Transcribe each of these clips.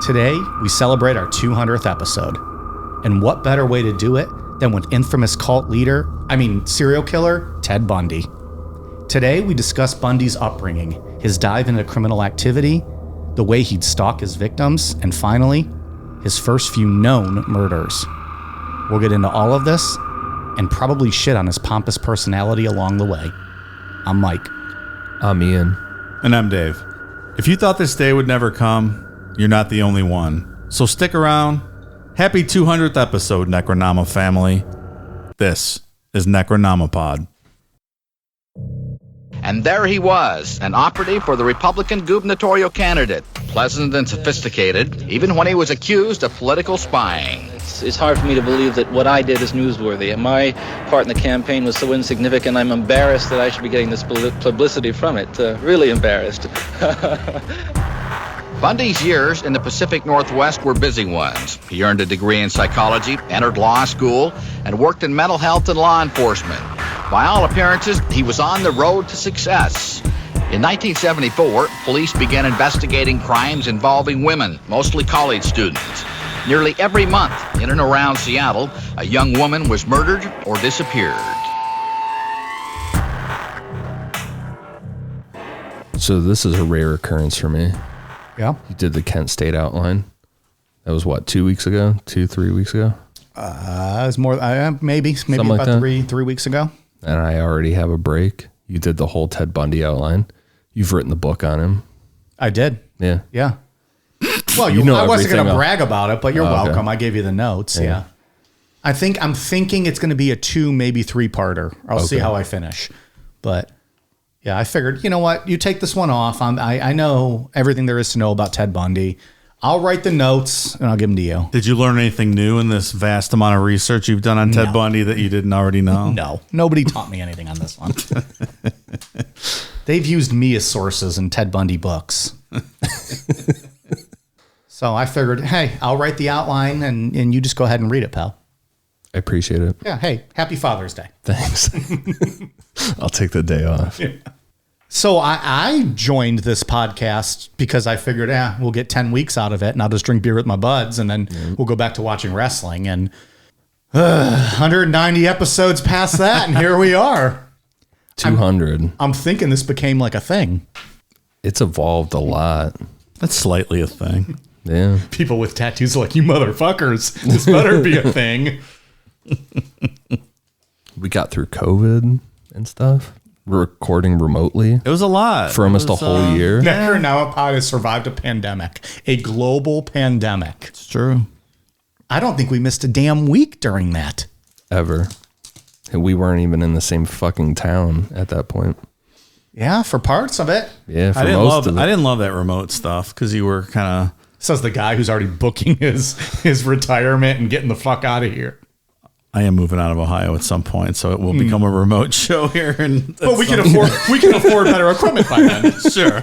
Today, we celebrate our 200th episode. And what better way to do it than with infamous serial killer, Ted Bundy. Today, we discuss Bundy's upbringing, his dive into criminal activity, the way he'd stalk his victims, and finally, his first few known murders. We'll get into all of this and probably shit on his pompous personality along the way. I'm Mike. I'm Ian. And I'm Dave. If you thought this day would never come, you're not the only one. So stick around. Happy 200th episode, Necronama family. This is Necronomapod. And there he was, an operative for the Republican gubernatorial candidate, pleasant and sophisticated, even when he was accused of political spying. It's hard for me to believe that what I did is newsworthy, and my part in the campaign was so insignificant. I'm embarrassed that I should be getting this publicity from it. Really embarrassed. Bundy's years in the Pacific Northwest were busy ones. He earned a degree in psychology, entered law school, and worked in mental health and law enforcement. By all appearances, he was on the road to success. In 1974, police began investigating crimes involving women, mostly college students. Nearly every month, in and around Seattle, a young woman was murdered or disappeared. So this is a rare occurrence for me. Yeah? You did the Kent State outline. That was what, 3 weeks ago? It was more, maybe Something about like three weeks ago. And I already have a break. You did the whole Ted Bundy outline. You've written the book on him. I did. Yeah. Yeah. Well, I wasn't going to brag about it, but you're welcome. Okay. I gave you the notes. Yeah. I'm thinking it's going to be a 2, maybe 3-parter. I'll see how I finish. But yeah, I figured, you know what? You take this one off. I know everything there is to know about Ted Bundy. I'll write the notes and I'll give them to you. Did you learn anything new in this vast amount of research you've done on Ted Bundy that you didn't already know? No, nobody taught me anything on this one. They've used me as sources in Ted Bundy books. So I figured, hey, I'll write the outline and you just go ahead and read it, pal. I appreciate it. Yeah. Hey, happy Father's Day. Thanks. I'll take the day off. Yeah. So I joined this podcast because I figured, we'll get 10 weeks out of it and I'll just drink beer with my buds and then we'll go back to watching wrestling. And 190 episodes past that and here we are. 200. I'm thinking this became like a thing. It's evolved a lot. That's slightly a thing. Yeah. People with tattoos are like, you motherfuckers, this better be a thing. We got through COVID and stuff. We're recording remotely. It was a lot. For almost a whole year. Necronomapod has survived a pandemic, a global pandemic. It's true. I don't think we missed a damn week during that. Ever. And we weren't even in the same fucking town at that point. Yeah, for parts of it. Yeah, for I most of it. I didn't love that remote stuff because you were kind of... Says the guy who's already booking his retirement and getting the fuck out of here. I am moving out of Ohio at some point, so it will become a remote show here. But we can afford better equipment by then. Sure.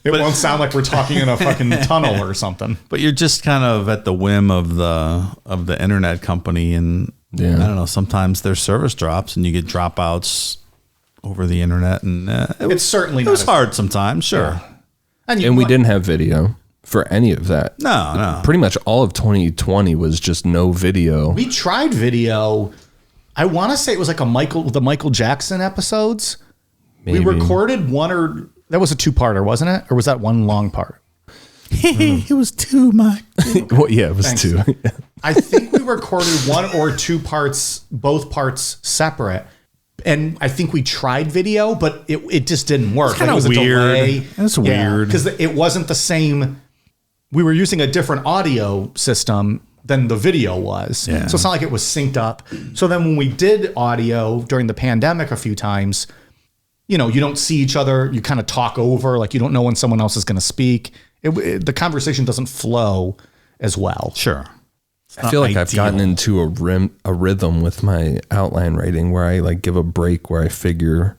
It won't sound like we're talking in a fucking tunnel or something. But you're just kind of at the whim of the internet company, and I don't know. Sometimes their service drops, and you get dropouts over the internet, and it's certainly it was hard sometimes. Sure, yeah. And we didn't have video for any of that. No. Pretty much all of 2020 was just no video. We tried video. I want to say it was like the Michael Jackson episodes. Maybe. We recorded one, that was a 2-parter, wasn't it? Or was that one long part? It was 2, Mike. Well, yeah, it was Thanks. 2. I think we recorded 1 or 2 parts, both parts separate. And I think we tried video, but it just didn't work. It's kind of weird. It's weird. Because it wasn't the same. We were using a different audio system than the video was. Yeah. So it's not like it was synced up. So then when we did audio during the pandemic a few times, you don't see each other. You kind of talk over, like you don't know when someone else is going to speak. The conversation doesn't flow as well. Sure. I feel like I've gotten into a rhythm with my outline writing where I like give a break where I figure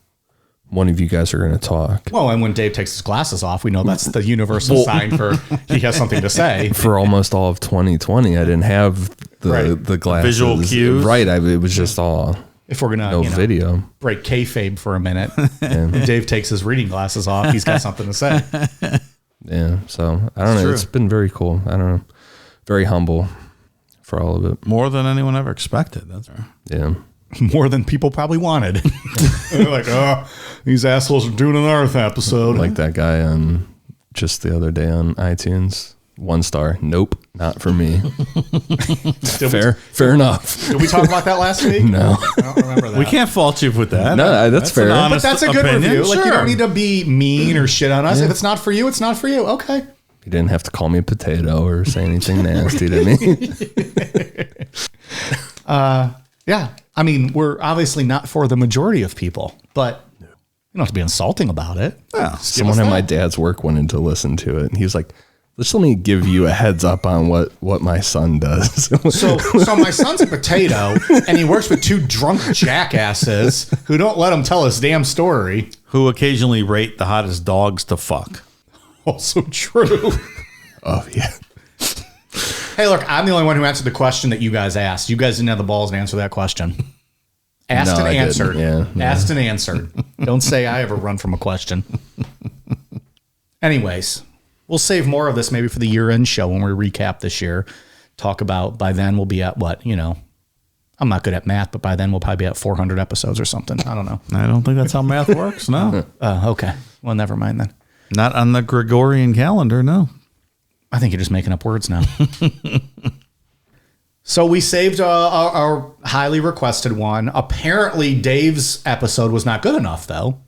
one of you guys are going to talk. Well, and when Dave takes his glasses off, we know that's the universal sign for he has something to say. For almost all of 2020, I didn't have the glasses. Visual cues. Right. It was just all if we're going to video. Break kayfabe for a minute, and Dave takes his reading glasses off, he's got something to say. Yeah. So I don't know. true. It's been very cool. I don't know. Very humble for all of it. More than anyone ever expected. That's right. Yeah. More than people probably wanted. They're like, oh, these assholes are doing an Earth episode. Like that guy on just the other day on iTunes. 1 star. Nope. Not for me. Fair enough. Did we talk about that last week? No. I don't remember that. We can't fault you with that. No, that's fair. an But honest that's a good opinion. review. Like, you Sure. don't need to be mean or shit on us. If it's not for you, it's not for you. Okay. He didn't have to call me a potato or say anything nasty to me. Yeah. I mean, we're obviously not for the majority of people, but you don't have to be insulting about it. Yeah. Someone at my dad's work wanted to listen to it, and he was like, "Let's let me give you a heads up on what my son does." So my son's a potato, and he works with 2 drunk jackasses who don't let him tell his damn story. Who occasionally rate the hottest dogs to fuck. Also true. Oh yeah. Hey, look, I'm the only one who answered the question that you guys asked. You guys didn't have the balls to answer that question. Asked No, and I didn't. answered. Yeah. Asked and answered. Don't say I ever run from a question. Anyways, we'll save more of this maybe for the year-end show when we recap this year. Talk about, by then we'll be at what, I'm not good at math, but by then we'll probably be at 400 episodes or something. I don't know. I don't think that's how math works. No. Okay. Well, never mind then. Not on the Gregorian calendar. No. I think you're just making up words now. So we saved our highly requested one. Apparently, Dave's episode was not good enough, though.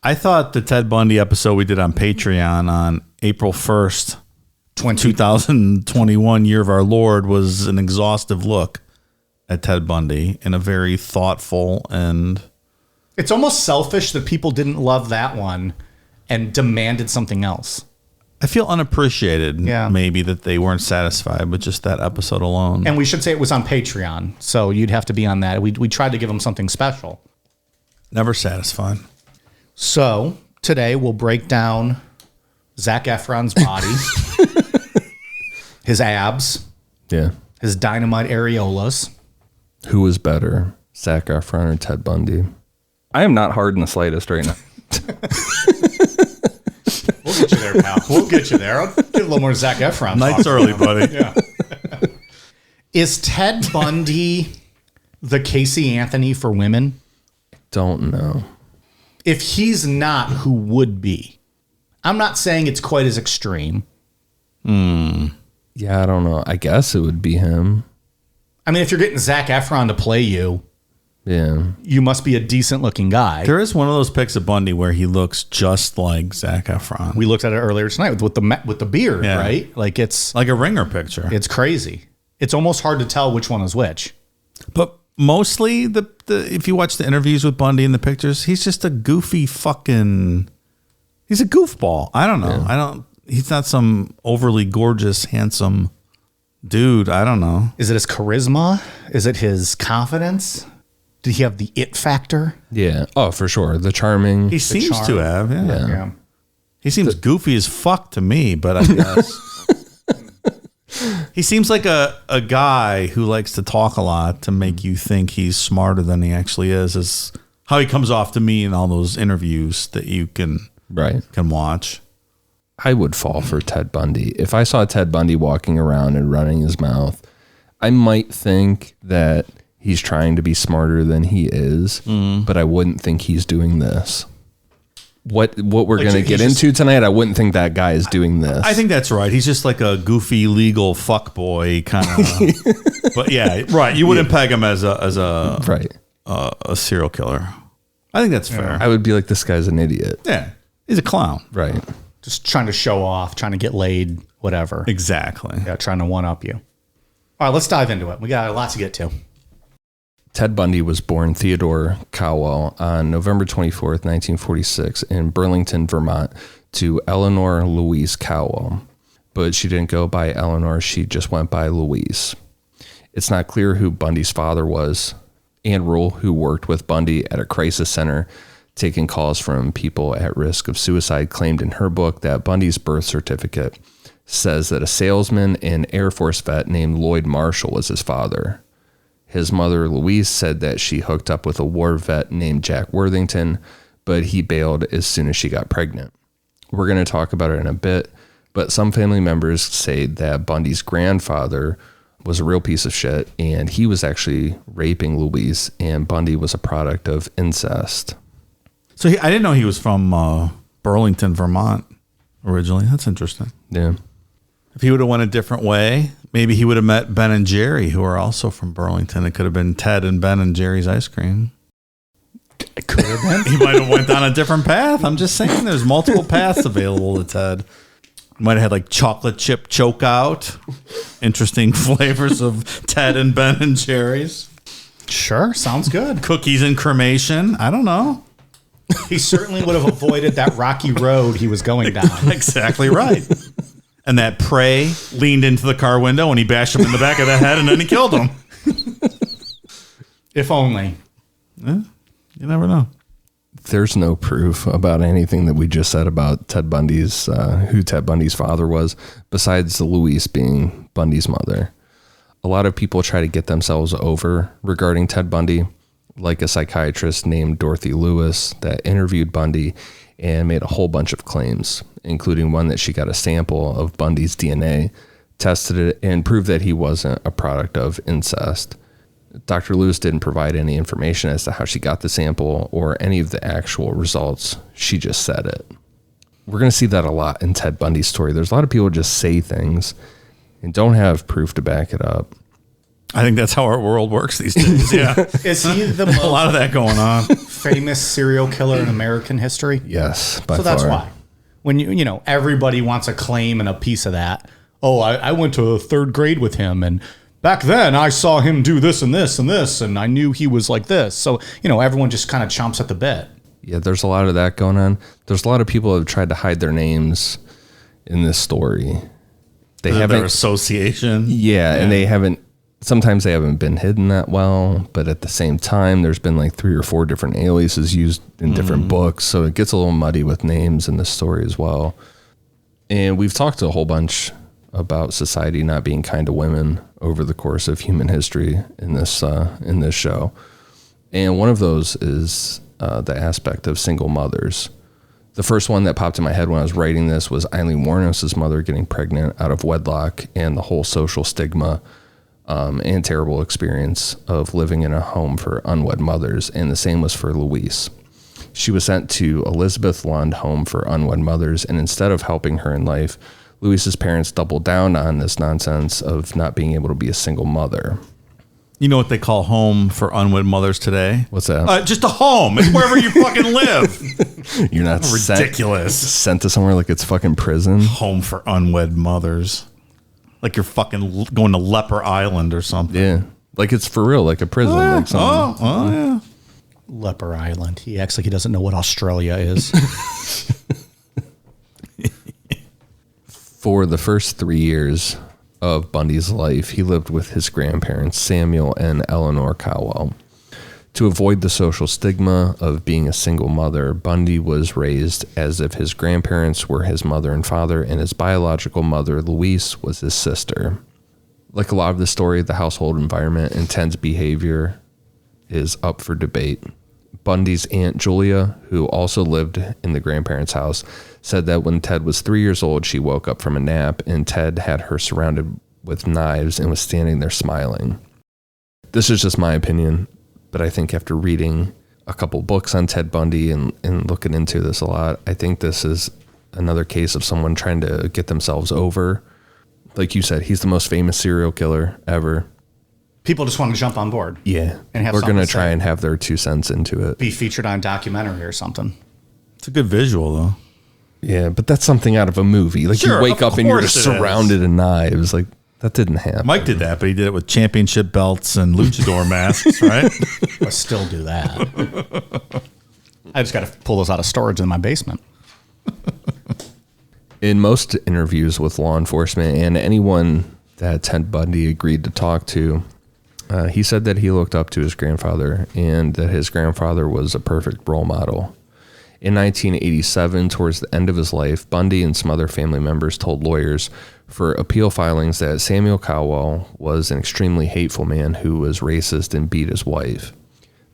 I thought the Ted Bundy episode we did on Patreon on April 1st, 2021, year of our Lord, was an exhaustive look at Ted Bundy in a very thoughtful and... It's almost selfish that people didn't love that one and demanded something else. I feel unappreciated, Yeah. maybe, that they weren't satisfied with just that episode alone. And we should say it was on Patreon, so you'd have to be on that. We tried to give them something special. Never satisfied. So today we'll break down Zac Efron's body, his abs, Yeah. his dynamite areolas. Who was better, Zac Efron or Ted Bundy? I am not hard in the slightest right now. We'll get you there, pal. We'll get you there. I'll get a little more Zac Efron. Night's talk. early, buddy. Yeah. Is Ted Bundy the Casey Anthony for women? Don't know. If he's not, who would be? I'm not saying it's quite as extreme. Yeah, I don't know. I guess it would be him. I mean, if you're getting Zac Efron to play you, Yeah. you must be a decent looking guy. There is one of those pics of Bundy where he looks just like Zac Efron. We looked at it earlier tonight with the beard, Yeah. right? Like it's Like a Ringer picture. it's crazy. It's almost hard to tell which one is which. But mostly, the if you watch the interviews with Bundy and the pictures, he's just a goofy fucking... He's a goofball. I don't know. Yeah. He's not some overly gorgeous, handsome dude. I don't know. Is it his charisma? Is it his confidence? Did he have the it factor? Yeah. Oh, for sure. The charming. He seems charm. to have, yeah. Yeah. He seems goofy as fuck to me, but I guess... He seems like a guy who likes to talk a lot to make you think he's smarter than he actually is how he comes off to me in all those interviews that you can watch. I would fall for Ted Bundy. If I saw Ted Bundy walking around and running his mouth, I might think that he's trying to be smarter than he is, but I wouldn't think he's doing this. What we're Like, going to he's get just- into tonight, I wouldn't think that guy is doing this. I think that's right. He's just like a goofy legal fuckboy kind of. But yeah, right. You wouldn't peg him as a right. a serial killer. I think that's fair. I would be like, this guy's an idiot. Yeah, he's a clown. Right. Just trying to show off, trying to get laid, whatever. Exactly. Yeah, trying to one up you. All right, let's dive into it. We got a lot to get to. Ted Bundy was born Theodore Cowell on November 24th, 1946 in Burlington, Vermont to Eleanor Louise Cowell. But she didn't go by Eleanor, she just went by Louise. It's not clear who Bundy's father was. Ann Rule, who worked with Bundy at a crisis center, taking calls from people at risk of suicide, claimed in her book that Bundy's birth certificate says that a salesman and Air Force vet named Lloyd Marshall was his father. His mother, Louise, said that she hooked up with a war vet named Jack Worthington, but he bailed as soon as she got pregnant. We're going to talk about it in a bit, But some family members say that Bundy's grandfather was a real piece of shit, and he was actually raping Louise, and Bundy was a product of incest. So I didn't know he was from Burlington, Vermont originally. That's interesting. Yeah. If he would have went a different way, maybe he would have met Ben and Jerry, who are also from Burlington. It could have been Ted and Ben and Jerry's ice cream. It could have been. He might have went down a different path. I'm just saying there's multiple paths available to Ted. Might have had like chocolate chip choke out. Interesting flavors of Ted and Ben and Jerry's. Sure, sounds good. Cookies and cremation. I don't know. He certainly would have avoided that rocky road he was going down. Exactly right. And that prey leaned into the car window and he bashed him in the back of the head and then he killed him. If only. Yeah, you never know. There's no proof about anything that we just said about Ted Bundy's, who Ted Bundy's father was, besides Louise being Bundy's mother. A lot of people try to get themselves over regarding Ted Bundy, like a psychiatrist named Dorothy Lewis that interviewed Bundy and made a whole bunch of claims, including one that she got a sample of Bundy's DNA, tested it, and proved that he wasn't a product of incest. Dr. Lewis didn't provide any information as to how she got the sample or any of the actual results. She just said it. We're going to see that a lot in Ted Bundy's story. There's a lot of people who just say things and don't have proof to back it up. I think that's how our world works these days. Yeah. Is he the A lot of that going on. famous serial killer in American history? Yes, by So far. that's why. When you know, everybody wants a claim and a piece of that. Oh, I went to third grade with him, and back then I saw him do this and this and this, and I knew he was like this. So, everyone just kind of chomps at the bit. Yeah, there's a lot of that going on. There's a lot of people who have tried to hide their names in this story. They Their haven't. association. Yeah, and they haven't. Sometimes they haven't been hidden that well, but at the same time, there's been like 3 or 4 different aliases used in different books, so it gets a little muddy with names in this story as well. And we've talked a whole bunch about society not being kind to women over the course of human history in this show, and one of those is the aspect of single mothers. The first one that popped in my head when I was writing this was Eileen Wuornos's mother getting pregnant out of wedlock, and the whole social stigma and terrible experience of living in a home for unwed mothers. And the same was for Louise. She was sent to Elizabeth Lund Home for Unwed Mothers, and instead of helping her in life, Louise's parents doubled down on this nonsense of not being able to be a single mother. You know what they call home for unwed mothers today? What's that? Just a home. It's wherever you fucking live. You're not Ridiculous. sent to somewhere like it's fucking prison. Home for unwed mothers. Like you're fucking going to Leper Island or something. Yeah, like it's for real, like a prison. Like something. Yeah. Leper Island. He acts like he doesn't know what Australia is. For the first 3 years of Bundy's life, he lived with his grandparents, Samuel and Eleanor Cowell. To avoid the social stigma of being a single mother, Bundy was raised as if his grandparents were his mother and father, and his biological mother, Louise, was his sister. Like a lot of the story, the household environment and Ted's behavior is up for debate. Bundy's Aunt Julia, who also lived in the grandparents' house, said that when Ted was 3 years old, she woke up from a nap and Ted had her surrounded with knives and was standing there smiling. This is just my opinion, but I think after reading a couple books on Ted Bundy and looking into this a lot, I think this is another case of someone trying to get themselves over. Like you said, he's the most famous serial killer ever. People just want to jump on board. Yeah. And have We're something going to to try say. and have their 2 cents into it. Be featured on a documentary or something. It's a good visual, though. Yeah, but that's something out of a movie. Like Sure, you wake of up and you're course it surrounded in knives. Like that didn't happen. Mike did that, but he did it with championship belts and luchador masks, right? I still do that. I just got to pull those out of storage in my basement. In most interviews with law enforcement and anyone that Ted Bundy agreed to talk to, he said that he looked up to his grandfather and that his grandfather was a perfect role model. In 1987, towards the end of his life, Bundy and some other family members told lawyers for appeal filings that Samuel Cowell was an extremely hateful man who was racist and beat his wife.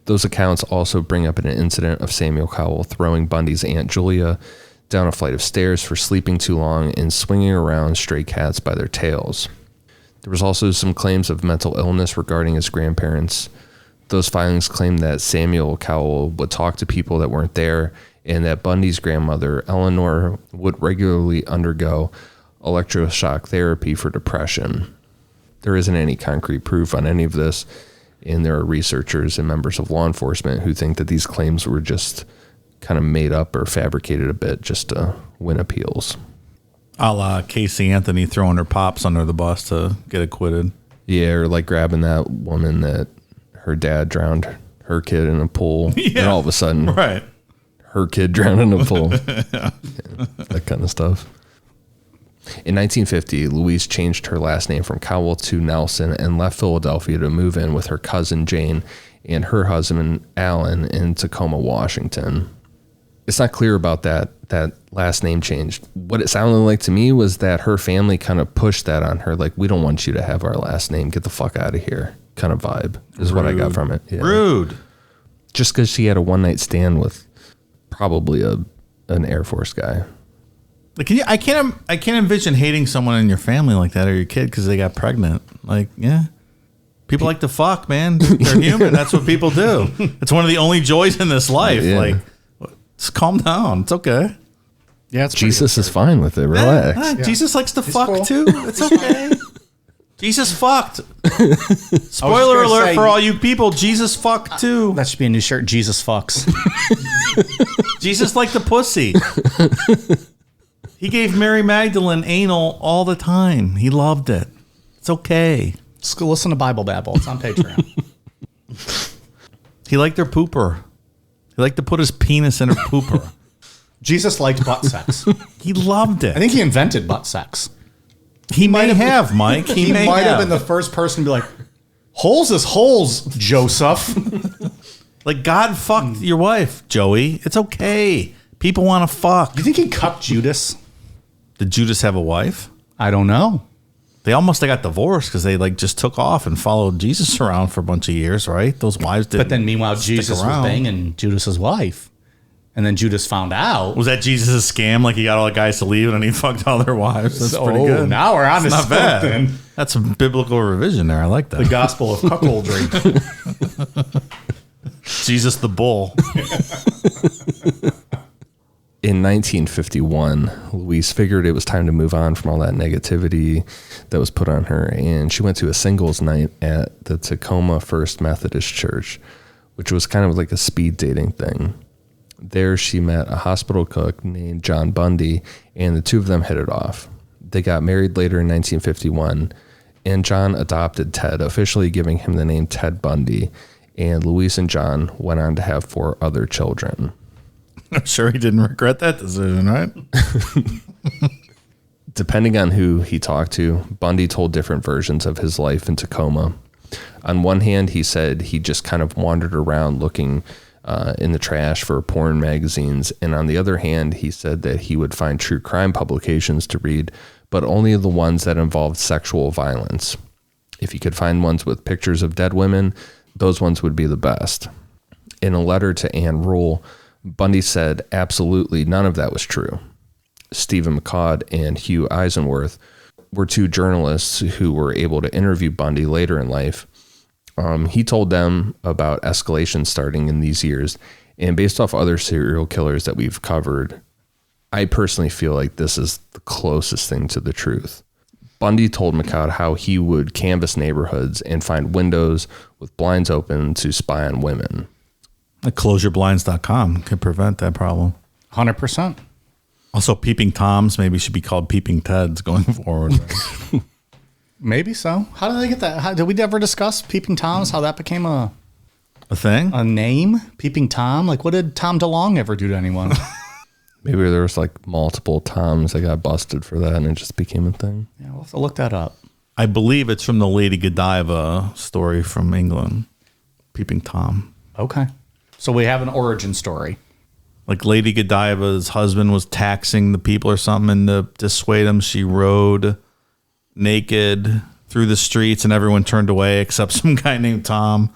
Those accounts also bring up an incident of Samuel Cowell throwing Bundy's Aunt Julia down a flight of stairs for sleeping too long, and swinging around stray cats by their tails. There was also some claims of mental illness regarding his grandparents. Those filings claimed that Samuel Cowell would talk to people that weren't there, and that Bundy's grandmother, Eleanor, would regularly undergo electroshock therapy for depression. There isn't any concrete proof on any of this, and there are researchers and members of law enforcement who think that these claims were just kind of made up or fabricated a bit just to win appeals. A la Casey Anthony throwing her pops under the bus to get acquitted. Yeah, or like grabbing that woman that her dad drowned her kid in a pool, and all of a sudden, right, her kid drowned in a pool. Yeah, that kind of stuff. In 1950, Louise changed her last name from Cowell to Nelson and left Philadelphia to move in with her cousin Jane and her husband Alan in Tacoma, Washington. It's not clear about that last name change. What it sounded like to me was that her family kind of pushed that on her, like, we don't want you to have our last name. Get the fuck out of here, kind of vibe is what I got from it. Yeah. Rude. Just because she had a one-night stand with probably an Air Force guy. Like, I can't envision hating someone in your family like that or your kid because they got pregnant. Like, yeah. People like to fuck, man. They're human. That's what people do. It's one of the only joys in this life. Yeah. Like, just calm down. It's okay. Yeah, it's Jesus is fine with it. Relax. Yeah, Jesus likes to fuck cool. too. It's okay. Jesus fucked. Spoiler alert for all you people. Jesus fucked too. That should be a new shirt. Jesus fucks. Jesus liked the pussy. He gave Mary Magdalene anal all the time. He loved it. It's okay. Just go listen to Bible Babble. It's on Patreon. He liked her pooper. He liked to put his penis in her pooper. Jesus liked butt sex. He loved it. I think he invented butt sex. He might have, Mike. He might have been the first person to be like, holes is holes, Joseph. Like, God fucked your wife, Joey. It's okay. People want to fuck. You think he cucked Judas? Did Judas have a wife? I don't know. They almost got divorced because they like just took off and followed Jesus around for a bunch of years, right? Those wives did. But then meanwhile, Jesus was banging Judas's wife. And then Judas found out. Was that Jesus' scam? Like he got all the guys to leave and then he fucked all their wives? That's pretty good. Now we're on to not bad. something. That's a biblical revision there. I like that. The gospel of cuckoldry. Jesus the bull. In 1951, Louise figured it was time to move on from all that negativity that was put on her, and she went to a singles night at the Tacoma First Methodist Church, which was kind of like a speed dating thing. There she met a hospital cook named John Bundy, and the two of them hit it off. They got married later in 1951, and John adopted Ted, officially giving him the name Ted Bundy, and Louise and John went on to have 4 other children. I'm sure he didn't regret that decision, right? Depending on who he talked to, Bundy told different versions of his life in Tacoma. On one hand, he said he just kind of wandered around looking in the trash for porn magazines. And on the other hand, he said that he would find true crime publications to read, but only the ones that involved sexual violence. If he could find ones with pictures of dead women, those ones would be the best. In a letter to Ann Rule, Bundy said absolutely none of that was true. Stephen McCaud and Hugh Eisenworth were 2 journalists who were able to interview Bundy later in life. He told them about escalation starting in these years, and based off other serial killers that we've covered, I personally feel like this is the closest thing to the truth. Bundy told McCaud how he would canvass neighborhoods and find windows with blinds open to spy on women. CloseYourBlinds.com can prevent that problem. 100%. Also, Peeping Toms maybe should be called Peeping Teds going forward. Right? Maybe so. How did they get that? Did we ever discuss Peeping Toms? How that became a thing? A name? Peeping Tom? Like, what did Tom DeLonge ever do to anyone? Maybe there was like multiple Toms that got busted for that and it just became a thing. Yeah, we'll have to look that up. I believe it's from the Lady Godiva story from England. Peeping Tom. Okay. So we have an origin story. Like Lady Godiva's husband was taxing the people or something, and to dissuade him, she rode naked through the streets, and everyone turned away except some guy named Tom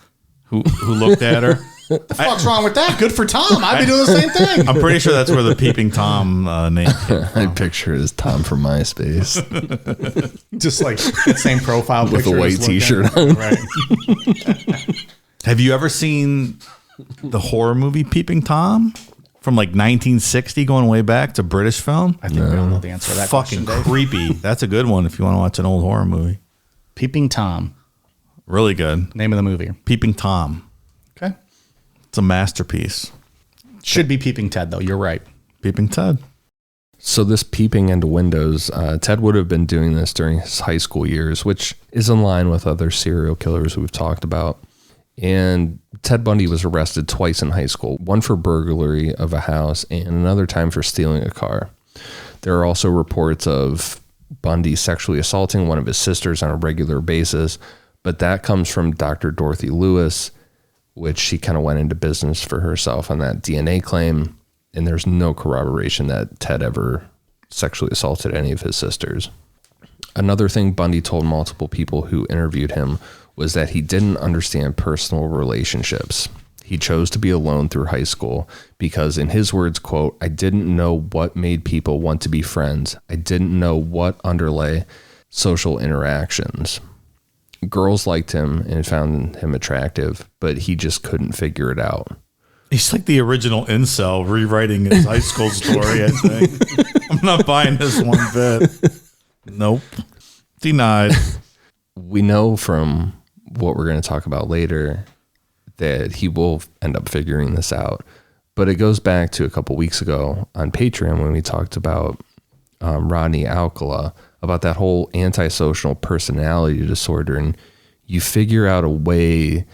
who looked at her. The fuck's wrong with that? Good for Tom. I'd be doing the same thing. I'm pretty sure that's where the Peeping Tom name came I picture it as Tom from MySpace Just like that same profile with picture a white just looking- T-shirt on. Right. Have you ever seen the horror movie Peeping Tom from like 1960, going way back to British film? I think we all know the answer to that Fucking question, Dave. creepy. That's a good one if you want to watch an old horror movie. Peeping Tom. Really good. Name of the movie. Peeping Tom. Okay. It's a masterpiece. Should be Peeping Ted, though. You're right. Peeping Ted. So this peeping into windows, Ted would have been doing this during his high school years, which is in line with other serial killers we've talked about. And Ted Bundy was arrested twice in high school, one for burglary of a house and another time for stealing a car. There are also reports of Bundy sexually assaulting one of his sisters on a regular basis, but that comes from Dr. Dorothy Lewis, which she kind of went into business for herself on that DNA claim. And there's no corroboration that Ted ever sexually assaulted any of his sisters. Another thing Bundy told multiple people who interviewed him was that he didn't understand personal relationships. He chose to be alone through high school because, in his words, quote, "I didn't know what made people want to be friends. I didn't know what underlay social interactions. Girls liked him and found him attractive, but he just couldn't figure it out." He's like the original incel rewriting his high school story, I think. I'm not buying this one bit. Nope. Denied. We know from what we're going to talk about later that he will end up figuring this out. But it goes back to a couple weeks ago on Patreon when we talked about Rodney Alcala, about that whole antisocial personality disorder. And you figure out a way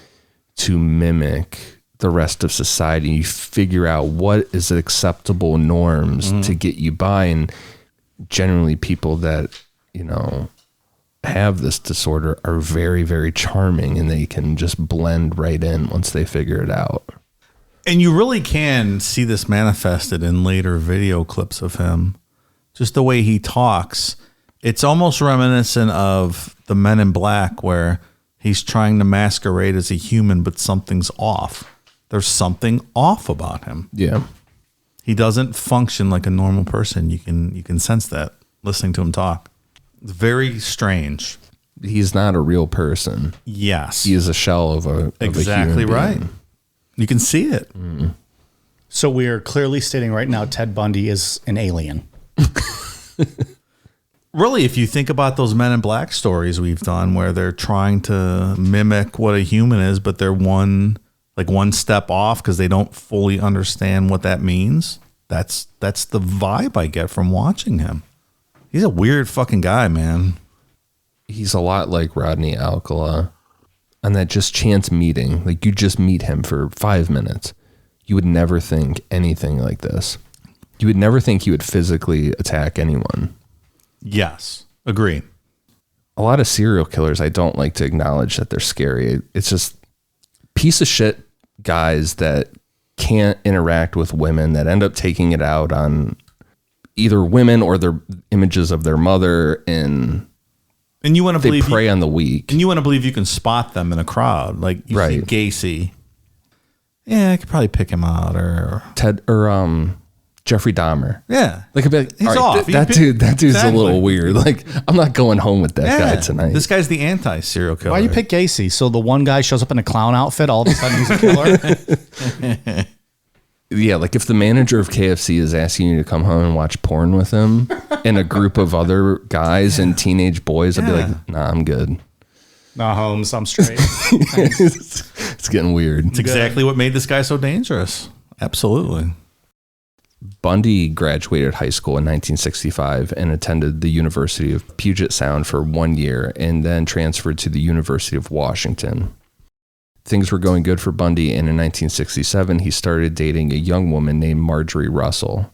to mimic the rest of society. You figure out what is acceptable norms to get you by. And generally people that, you know, have this disorder are very, very charming, and they can just blend right in once they figure it out. And you really can see this manifested in later video clips of him. Just the way he talks. It's almost reminiscent of the Men in Black, where he's trying to masquerade as a human, but something's off. There's something off about him. Yeah. He doesn't function like a normal person. You can sense that listening to him talk. It's very strange. He's not a real person. Yes. He is a shell of a Exactly human right. being. You can see it. So we are clearly stating right now Ted Bundy is an alien. Really, if you think about those Men in Black stories we've done where they're trying to mimic what a human is, but they're one step off because they don't fully understand what that means. That's the vibe I get from watching him. He's a weird fucking guy, man. He's a lot like Rodney Alcala. On that just chance meeting, like you just meet him for 5 minutes, you would never think anything like this. You would never think he would physically attack anyone. Yes, agree. A lot of serial killers, I don't like to acknowledge that they're scary. It's just piece of shit guys that can't interact with women, that end up taking it out on either women or their images of their mother, and you want to they believe prey on the weak. and you want to believe you can spot them in a crowd, like you see Right. Gacy. Yeah, I could probably pick him out, or Ted or Jeffrey Dahmer. yeah, Like, I'd be like, He's all right, off. that dude's Exactly. a little weird. Like, I'm not going home with that guy tonight. This guy's the anti-serial killer. Why you pick Gacy? So the one guy shows up in a clown outfit, all of a sudden he's a killer? Yeah, like if the manager of KFC is asking you to come home and watch porn with him and a group of other guys and teenage boys, I'd be like, nah, I'm good. No, Holmes, I'm straight. It's getting weird. It's exactly what made this guy so dangerous. Absolutely. Bundy graduated high school in 1965 and attended the University of Puget Sound for 1 year and then transferred to the University of Washington. Things were going good for Bundy, and in 1967, he started dating a young woman named Marjorie Russell.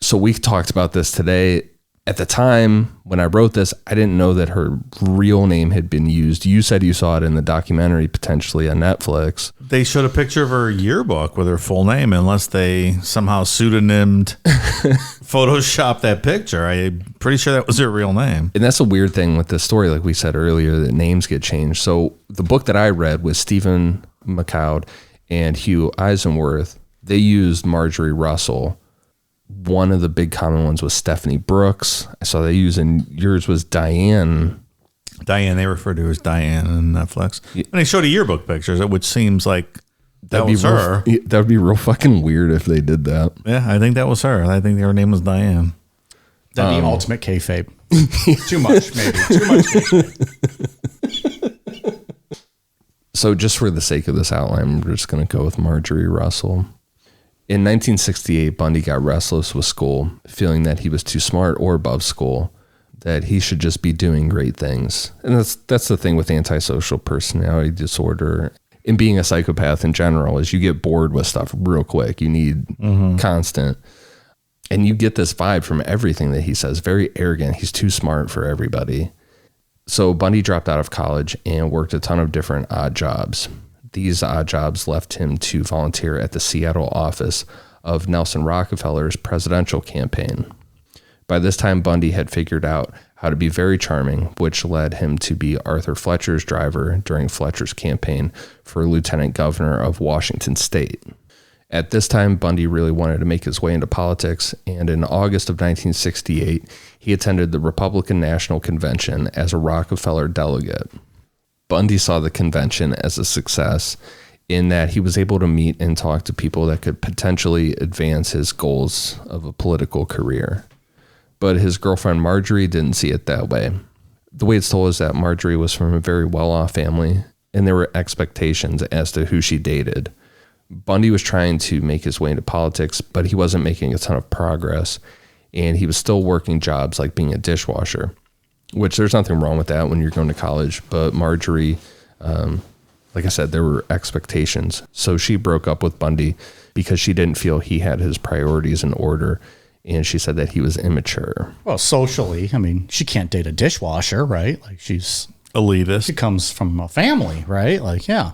So we talked about this today. At the time when I wrote this, I didn't know that her real name had been used. You said you saw it in the documentary, potentially on Netflix. They showed a picture of her yearbook with her full name, unless they somehow pseudonymed Photoshopped that picture. I'm pretty sure that was her real name. And that's a weird thing with this story, like we said earlier, that names get changed. So the book that I read was Stephen McCloud, and Hugh Eisenworth, they used Marjorie Russell. One of the big common ones was Stephanie Brooks. I saw they using, yours was Diane. Diane, they refer to her as Diane on Netflix. And they showed a yearbook pictures, which seems like that was her. That would be real fucking weird if they did that. Yeah, I think that was her. I think her name was Diane. That'd be ultimate kayfabe. Too much, maybe. Too much. So just for the sake of this outline, we're just going to go with Marjorie Russell. In 1968, Bundy got restless with school, feeling that he was too smart or above school, that he should just be doing great things. And that's the thing with antisocial personality disorder and being a psychopath in general, is you get bored with stuff real quick. You need constant. And you get this vibe from everything that he says, very arrogant. He's too smart for everybody. So Bundy dropped out of college and worked a ton of different odd jobs. These odd jobs left him to volunteer at the Seattle office of Nelson Rockefeller's presidential campaign. By this time, Bundy had figured out how to be very charming, which led him to be Arthur Fletcher's driver during Fletcher's campaign for lieutenant governor of Washington State. At this time, Bundy really wanted to make his way into politics, and in August of 1968, he attended the Republican National Convention as a Rockefeller delegate. Bundy saw the convention as a success in that he was able to meet and talk to people that could potentially advance his goals of a political career. But his girlfriend Marjorie didn't see it that way. The way it's told is that Marjorie was from a very well-off family, and there were expectations as to who she dated. Bundy was trying to make his way into politics, but he wasn't making a ton of progress, and he was still working jobs like being a dishwasher, which there's nothing wrong with that when you're going to college. But Marjorie, like I said, there were expectations. So she broke up with Bundy because she didn't feel he had his priorities in order, and she said that he was immature. Well, socially, I mean, she can't date a dishwasher, right? Like she's elitist. She comes from a family, right? Like, yeah.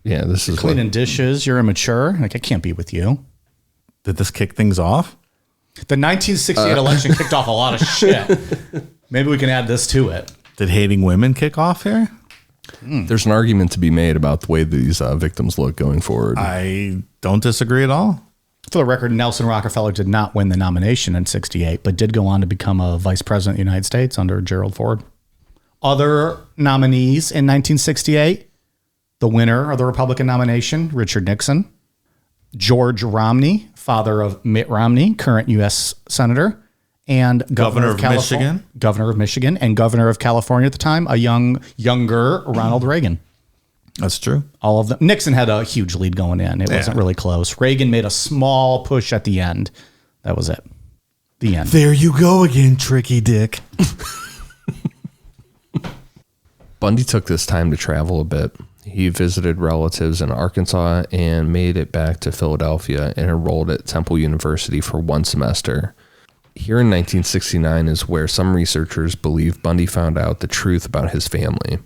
Yeah, this is cleaning dishes. You're immature. Like, I can't be with you. Did this kick things off? The 1968 election kicked off a lot of shit. Maybe we can add this to it. Did hating women kick off here? There's an argument to be made about the way these victims look going forward. I don't disagree at all. For the record, Nelson Rockefeller did not win the nomination in 68, but did go on to become a vice president of the United States under Gerald Ford. Other nominees in 1968, the winner of the Republican nomination, Richard Nixon, George Romney, father of Mitt Romney, current U.S. Senator, and Governor of Michigan. Governor of Michigan and Governor of California at the time, a younger Ronald Reagan. That's true. All of them. Nixon had a huge lead going in. It wasn't really close. Reagan made a small push at the end. That was it. The end. There you go again, tricky dick. Bundy took this time to travel a bit. He visited relatives in Arkansas and made it back to Philadelphia and enrolled at Temple University for one semester. Here in 1969 is where some researchers believe Bundy found out the truth about his family,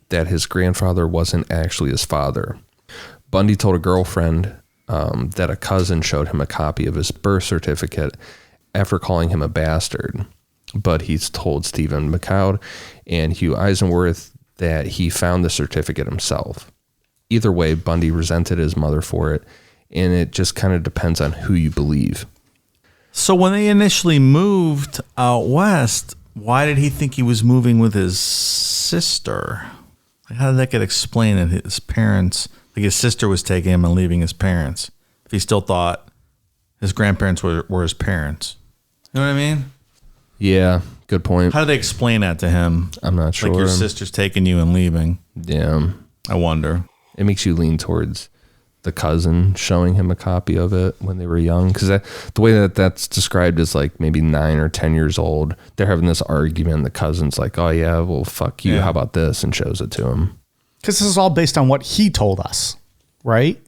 that his grandfather wasn't actually his father. Bundy told a girlfriend that a cousin showed him a copy of his birth certificate after calling him a bastard. But he's told Stephen McCloud and Hugh Eisenworth that he found the certificate himself. Either way, Bundy resented his mother for it, and it just kind of depends on who you believe. So when they initially moved out west, why did he think he was moving with his sister? How did that get explained that his parents, like his sister was taking him and leaving his parents, if he still thought his grandparents were his parents? You know what I mean? Yeah, good point. How do they explain that to him? I'm not sure. Like your sister's taking you and leaving. Yeah. I wonder. It makes you lean towards the cousin showing him a copy of it when they were young. Because the way that that's described is like maybe 9 or 10 years old. They're having this argument. The cousin's like, oh, yeah, well, fuck you. Yeah. How about this? And shows it to him. Because this is all based on what he told us, right?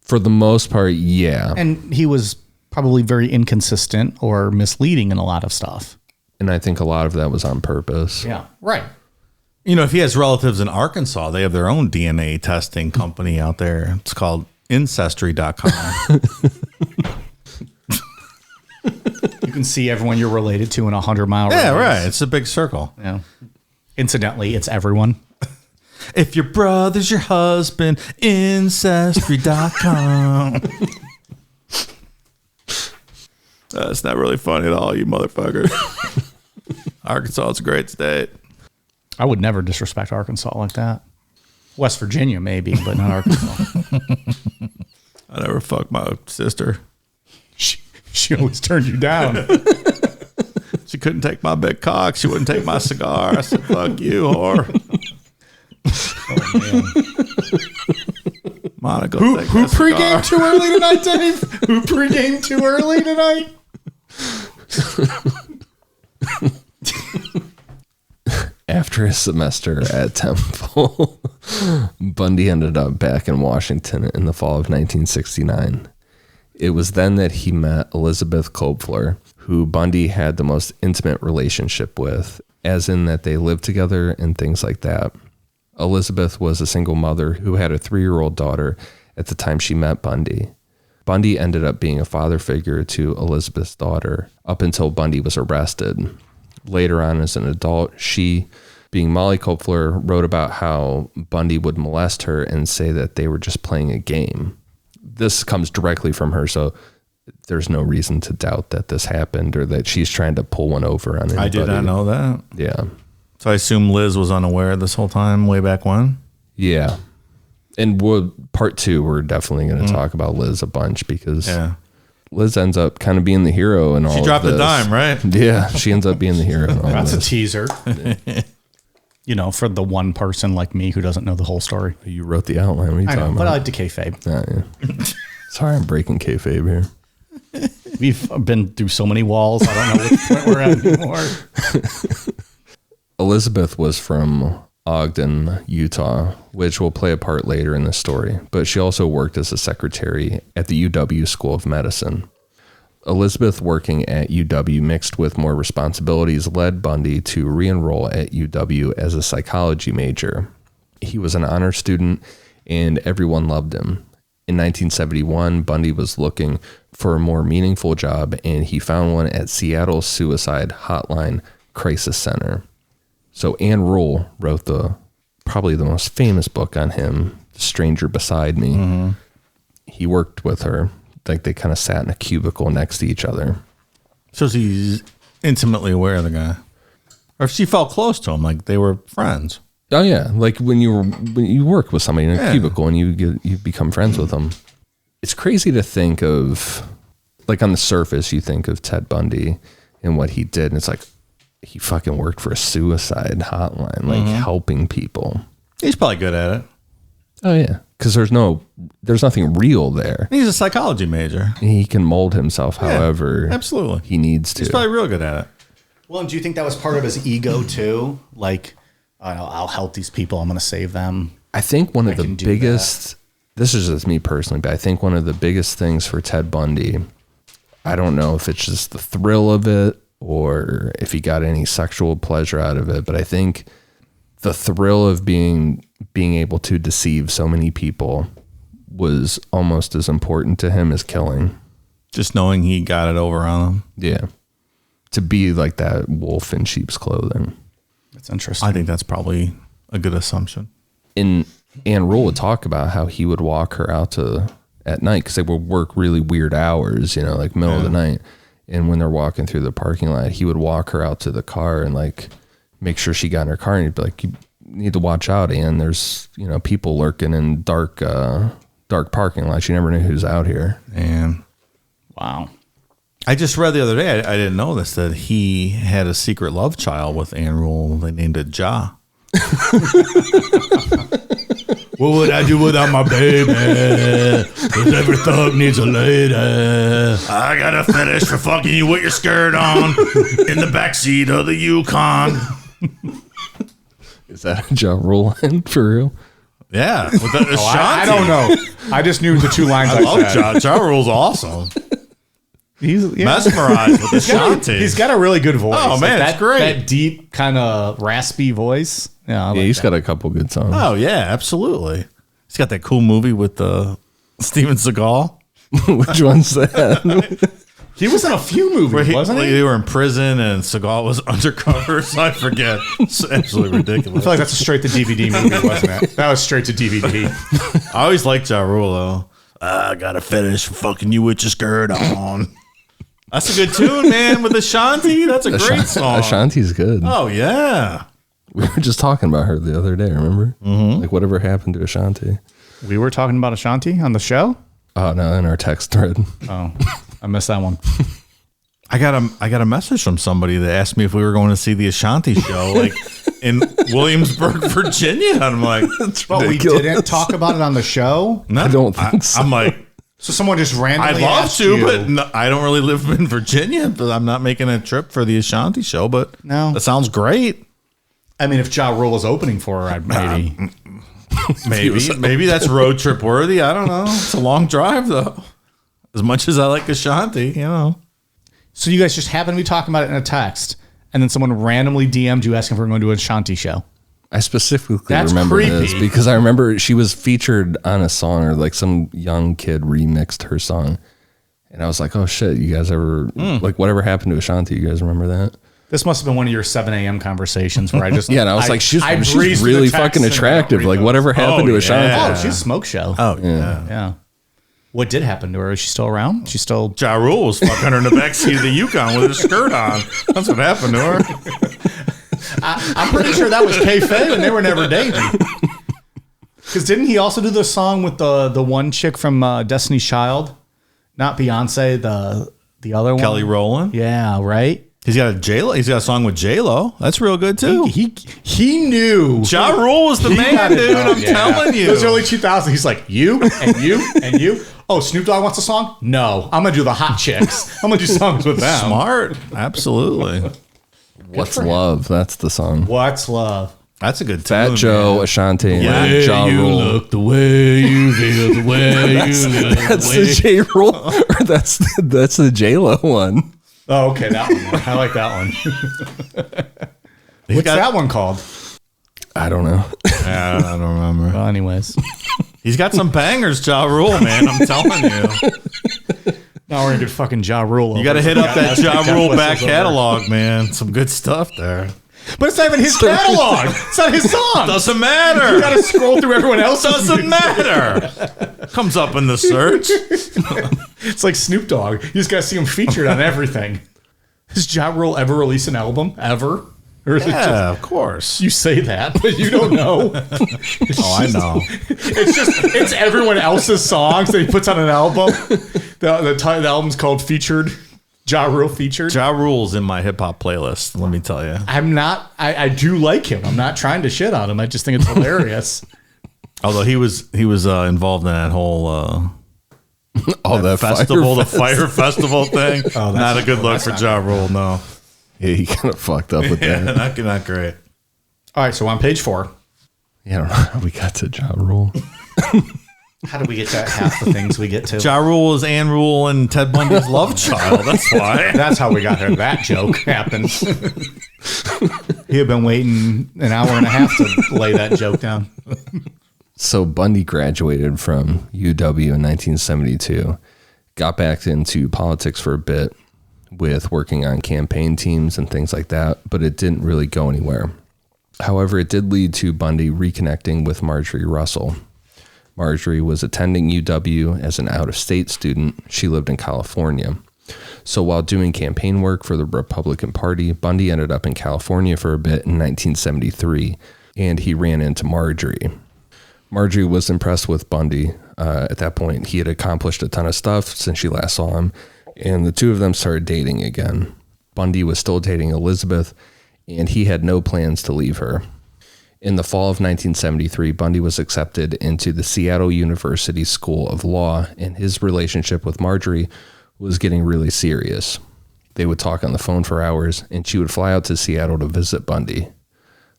For the most part, yeah. And he was probably very inconsistent or misleading in a lot of stuff. And I think a lot of that was on purpose. Yeah, right. You know, if he has relatives in Arkansas, they have their own DNA testing company out there. It's called Ancestry.com. You can see everyone you're related to in 100-mile radius. Yeah, right. It's a big circle. Yeah. Incidentally, it's everyone. If your brother's your husband, Ancestry.com. That's not really funny at all, you motherfucker. Arkansas is a great state. I would never disrespect Arkansas like that. West Virginia, maybe, but not Arkansas. I never fucked my sister. She always turned you down. She couldn't take my big cock. She wouldn't take my cigar. I said, fuck you, whore. Oh, man. Monica, Who pregame too early tonight, Dave? Who pregame too early tonight? After a semester at Temple, Bundy ended up back in Washington in the fall of 1969. It was then that he met Elizabeth Kopfler, who Bundy had the most intimate relationship with, as in that they lived together and things like that. Elizabeth was a single mother who had a 3-year-old daughter at the time she met Bundy. Bundy ended up being a father figure to Elizabeth's daughter up until Bundy was arrested. Later on as an adult, she, being Molly Kopfler, wrote about how Bundy would molest her and say that they were just playing a game. This comes directly from her, so there's no reason to doubt that this happened or that she's trying to pull one over on anybody. I did not know that. Yeah. So I assume Liz was unaware this whole time, way back when? Yeah. And part 2, we're definitely going to talk about Liz a bunch because Liz ends up kind of being the hero in all of this. She dropped a dime, right? Yeah, she ends up being the hero in all That's of a this. teaser. You know, for the one person like me who doesn't know the whole story. You wrote the outline. What are you I know, talking but I about? like to kayfabe. Yeah. Sorry, I'm breaking kayfabe here. We've been through so many walls. I don't know which point we're at anymore. Elizabeth was from Ogden, Utah, which will play a part later in the story, but she also worked as a secretary at the UW School of Medicine. Elizabeth working at UW mixed with more responsibilities led Bundy to re-enroll at UW as a psychology major. He was an honor student and everyone loved him. In 1971, Bundy was looking for a more meaningful job and he found one at Seattle's Suicide Hotline Crisis Center. So Anne Rule wrote probably the most famous book on him, The Stranger Beside Me. Mm-hmm. He worked with her. Like they kind of sat in a cubicle next to each other. So he's intimately aware of the guy. Or if she felt close to him, like they were friends. Oh yeah, like when you work with somebody in a cubicle and you become friends with them. It's crazy to think of, like on the surface, you think of Ted Bundy and what he did, and it's like he fucking worked for a suicide hotline, like helping people. He's probably good at it. Oh yeah, because there's nothing real there. He's a psychology major. He can mold himself however absolutely he needs to. He's probably real good at it. Well, and do you think that was part of his ego too? Like, I'll help these people. I'm going to save them. I think one of the biggest, this is just me personally, but I think one of the biggest things for Ted Bundy, I don't know if it's just the thrill of it or if he got any sexual pleasure out of it, but I think the thrill of being able to deceive so many people was almost as important to him as killing. Just knowing he got it over on them. Yeah. To be like that wolf in sheep's clothing. That's interesting. I think that's probably a good assumption. And Anne Rule would talk about how he would walk her out at night because they would work really weird hours, like middle of the night. And when they're walking through the parking lot, he would walk her out to the car and like make sure she got in her car. And he'd be like, you need to watch out, Anne. There's, people lurking in dark parking lots. You never know who's out here. And wow. I just read the other day, I didn't know this, that he had a secret love child with Anne Rule. They named it Ja. What would I do without my baby? 'Cause every thug needs a lady. I got a fetish for fucking you with your skirt on in the backseat of the Yukon. Is that a Ja Rule line for real? Yeah. With the I don't know. I just knew the two lines I love said. Ja. Ja Rule's awesome. He's Mesmerized with the Shanty. He's got a really good voice. Oh, man, Like it's great. That deep, kind of raspy voice. Yeah, I like He's that. got a couple good songs. Oh, yeah, absolutely. He's got that cool movie with Steven Seagal. Which one's that? He was in a few movies, wasn't he? They were in prison and Seagal was undercover, so I forget. It's absolutely ridiculous. I feel like that's a straight to DVD movie, wasn't it? That was straight to DVD. I always liked Ja Rule, though. I gotta finish fucking you with your skirt on. That's a good tune, man, with Ashanti. That's a great song. Ashanti's good. Oh, yeah. We were just talking about her the other day, remember? Mm-hmm. Like, whatever happened to Ashanti? We were talking about Ashanti on the show? Oh, no, in our text thread. Oh, I missed that one. I got a message from somebody that asked me if we were going to see the Ashanti show, like in Williamsburg, Virginia. And I'm like, but we didn't talk about it on the show. I don't think so. I'm like, so someone just randomly. I'd love asked to, you, but no, I don't really live in Virginia. But I'm not making a trip for the Ashanti show. But No. that sounds great. I mean, if Ja Rule was opening for her, I'd Maybe that's road trip worthy. I don't know. It's a long drive though. As much as I like Ashanti, you know. So you guys just happen to be talking about it in a text, and then someone randomly DM'd you asking if we're going to do a Ashanti show. I specifically That's remember this creepy. because I remember she was featured on a song, or like some young kid remixed her song. And I was like, oh shit, you guys ever, like whatever happened to Ashanti? You guys remember that? This must have been one of your 7 a.m. conversations where I just... Yeah, and I was like, she's breezed through really the text fucking and attractive. read Like those. whatever happened to Ashanti? Oh, she's a smoke show. Oh yeah. Yeah. What did happen to her? Is she still around? She's still... Ja Rule was fucking her in the backseat of the Yukon with her skirt on. That's what happened to her. I'm pretty sure that was kayfabe and they were never dating. Because didn't he also do the song with the one chick from Destiny's Child? Not Beyonce, the other one? Kelly Rowland. Yeah, right? He's got a song with J-Lo. That's real good too. He knew. Ja Rule was the He man, got it dude. done, I'm telling you. Those early 2000s, he's like, you and you and you. Oh, Snoop Dogg wants a song? No, I'm going to do the hot chicks. I'm going to do songs with them. Smart. Absolutely. What's Love? That's the song. What's love? That's a good tune. Fat Joe, man. Ashanti, Yeah. and Ja Rule. the way you feel, the way you look. That's the J Rule, or that's the J Lo one. Oh, okay, that one. I like that one. What's that one called? I don't know. I don't remember. Well, anyways. He's got some bangers, Ja Rule, man. I'm telling you. Now we're going to get fucking Ja Rule. You got to hit up that Ja Rule back catalog, man. Some good stuff there. But it's not even his catalog. It's not his song. Doesn't matter. You got to scroll through everyone else's. Doesn't matter. Comes up in the search. It's like Snoop Dogg. You just got to see him featured on everything. Has Ja Rule ever released an album? Ever? Or is it just, Yeah, of course. you say that, but you don't know. Oh, I know. It's everyone else's songs that he puts on an album. The album's called Featured. Ja Rule Featured. Ja Rule's in my hip hop playlist. Let me tell you. I do like him. I'm not trying to shit on him. I just think it's hilarious. Although he was involved in that whole That festival, the fire fire festival thing. Not a good look for Ja Rule. No, Yeah, he kind of fucked up with that. not great. All right, so on page 4. Yeah, I don't know how we got to Ja Rule. How did we get to half the things we get to? Ja Rule is Ann Rule and Ted Bundy's love child. That's why. That's how we got there. That joke happened. He had been waiting an hour and a half to lay that joke down. So Bundy graduated from UW in 1972, got back into politics for a bit with working on campaign teams and things like that, but it didn't really go anywhere. However, it did lead to Bundy reconnecting with Marjorie Russell. Marjorie was attending UW as an out-of-state student. She lived in California. So while doing campaign work for the Republican Party, Bundy ended up in California for a bit in 1973, and he ran into Marjorie. Marjorie was impressed with Bundy. At that point, he had accomplished a ton of stuff since she last saw him, and the two of them started dating again. Bundy was still dating Elizabeth, and he had no plans to leave her. In the fall of 1973, Bundy was accepted into the Seattle University School of Law, and his relationship with Marjorie was getting really serious. They would talk on the phone for hours, and she would fly out to Seattle to visit Bundy.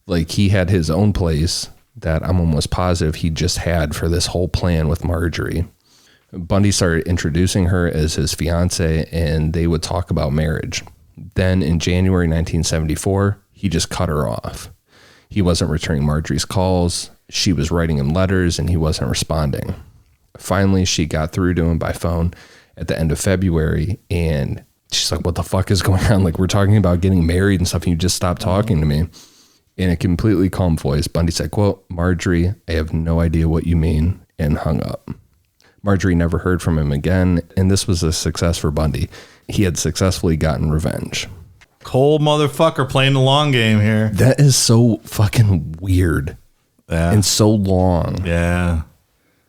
Like, he had his own place that I'm almost positive he just had for this whole plan with Marjorie. Bundy started introducing her as his fiance, and they would talk about marriage. Then in January 1974, he just cut her off. He wasn't returning Marjorie's calls. She was writing him letters, and he wasn't responding. Finally, she got through to him by phone at the end of February, and She's like, what the fuck is going on? Like, we're talking about getting married and stuff, and you just stopped talking to me. In a completely calm voice, Bundy said, quote, Marjorie, I have no idea what you mean, and hung up. Marjorie never heard from him again, and this was a success for Bundy. He had successfully gotten revenge. Cold motherfucker playing the long game here. That is so fucking weird. Yeah. And so long. Yeah.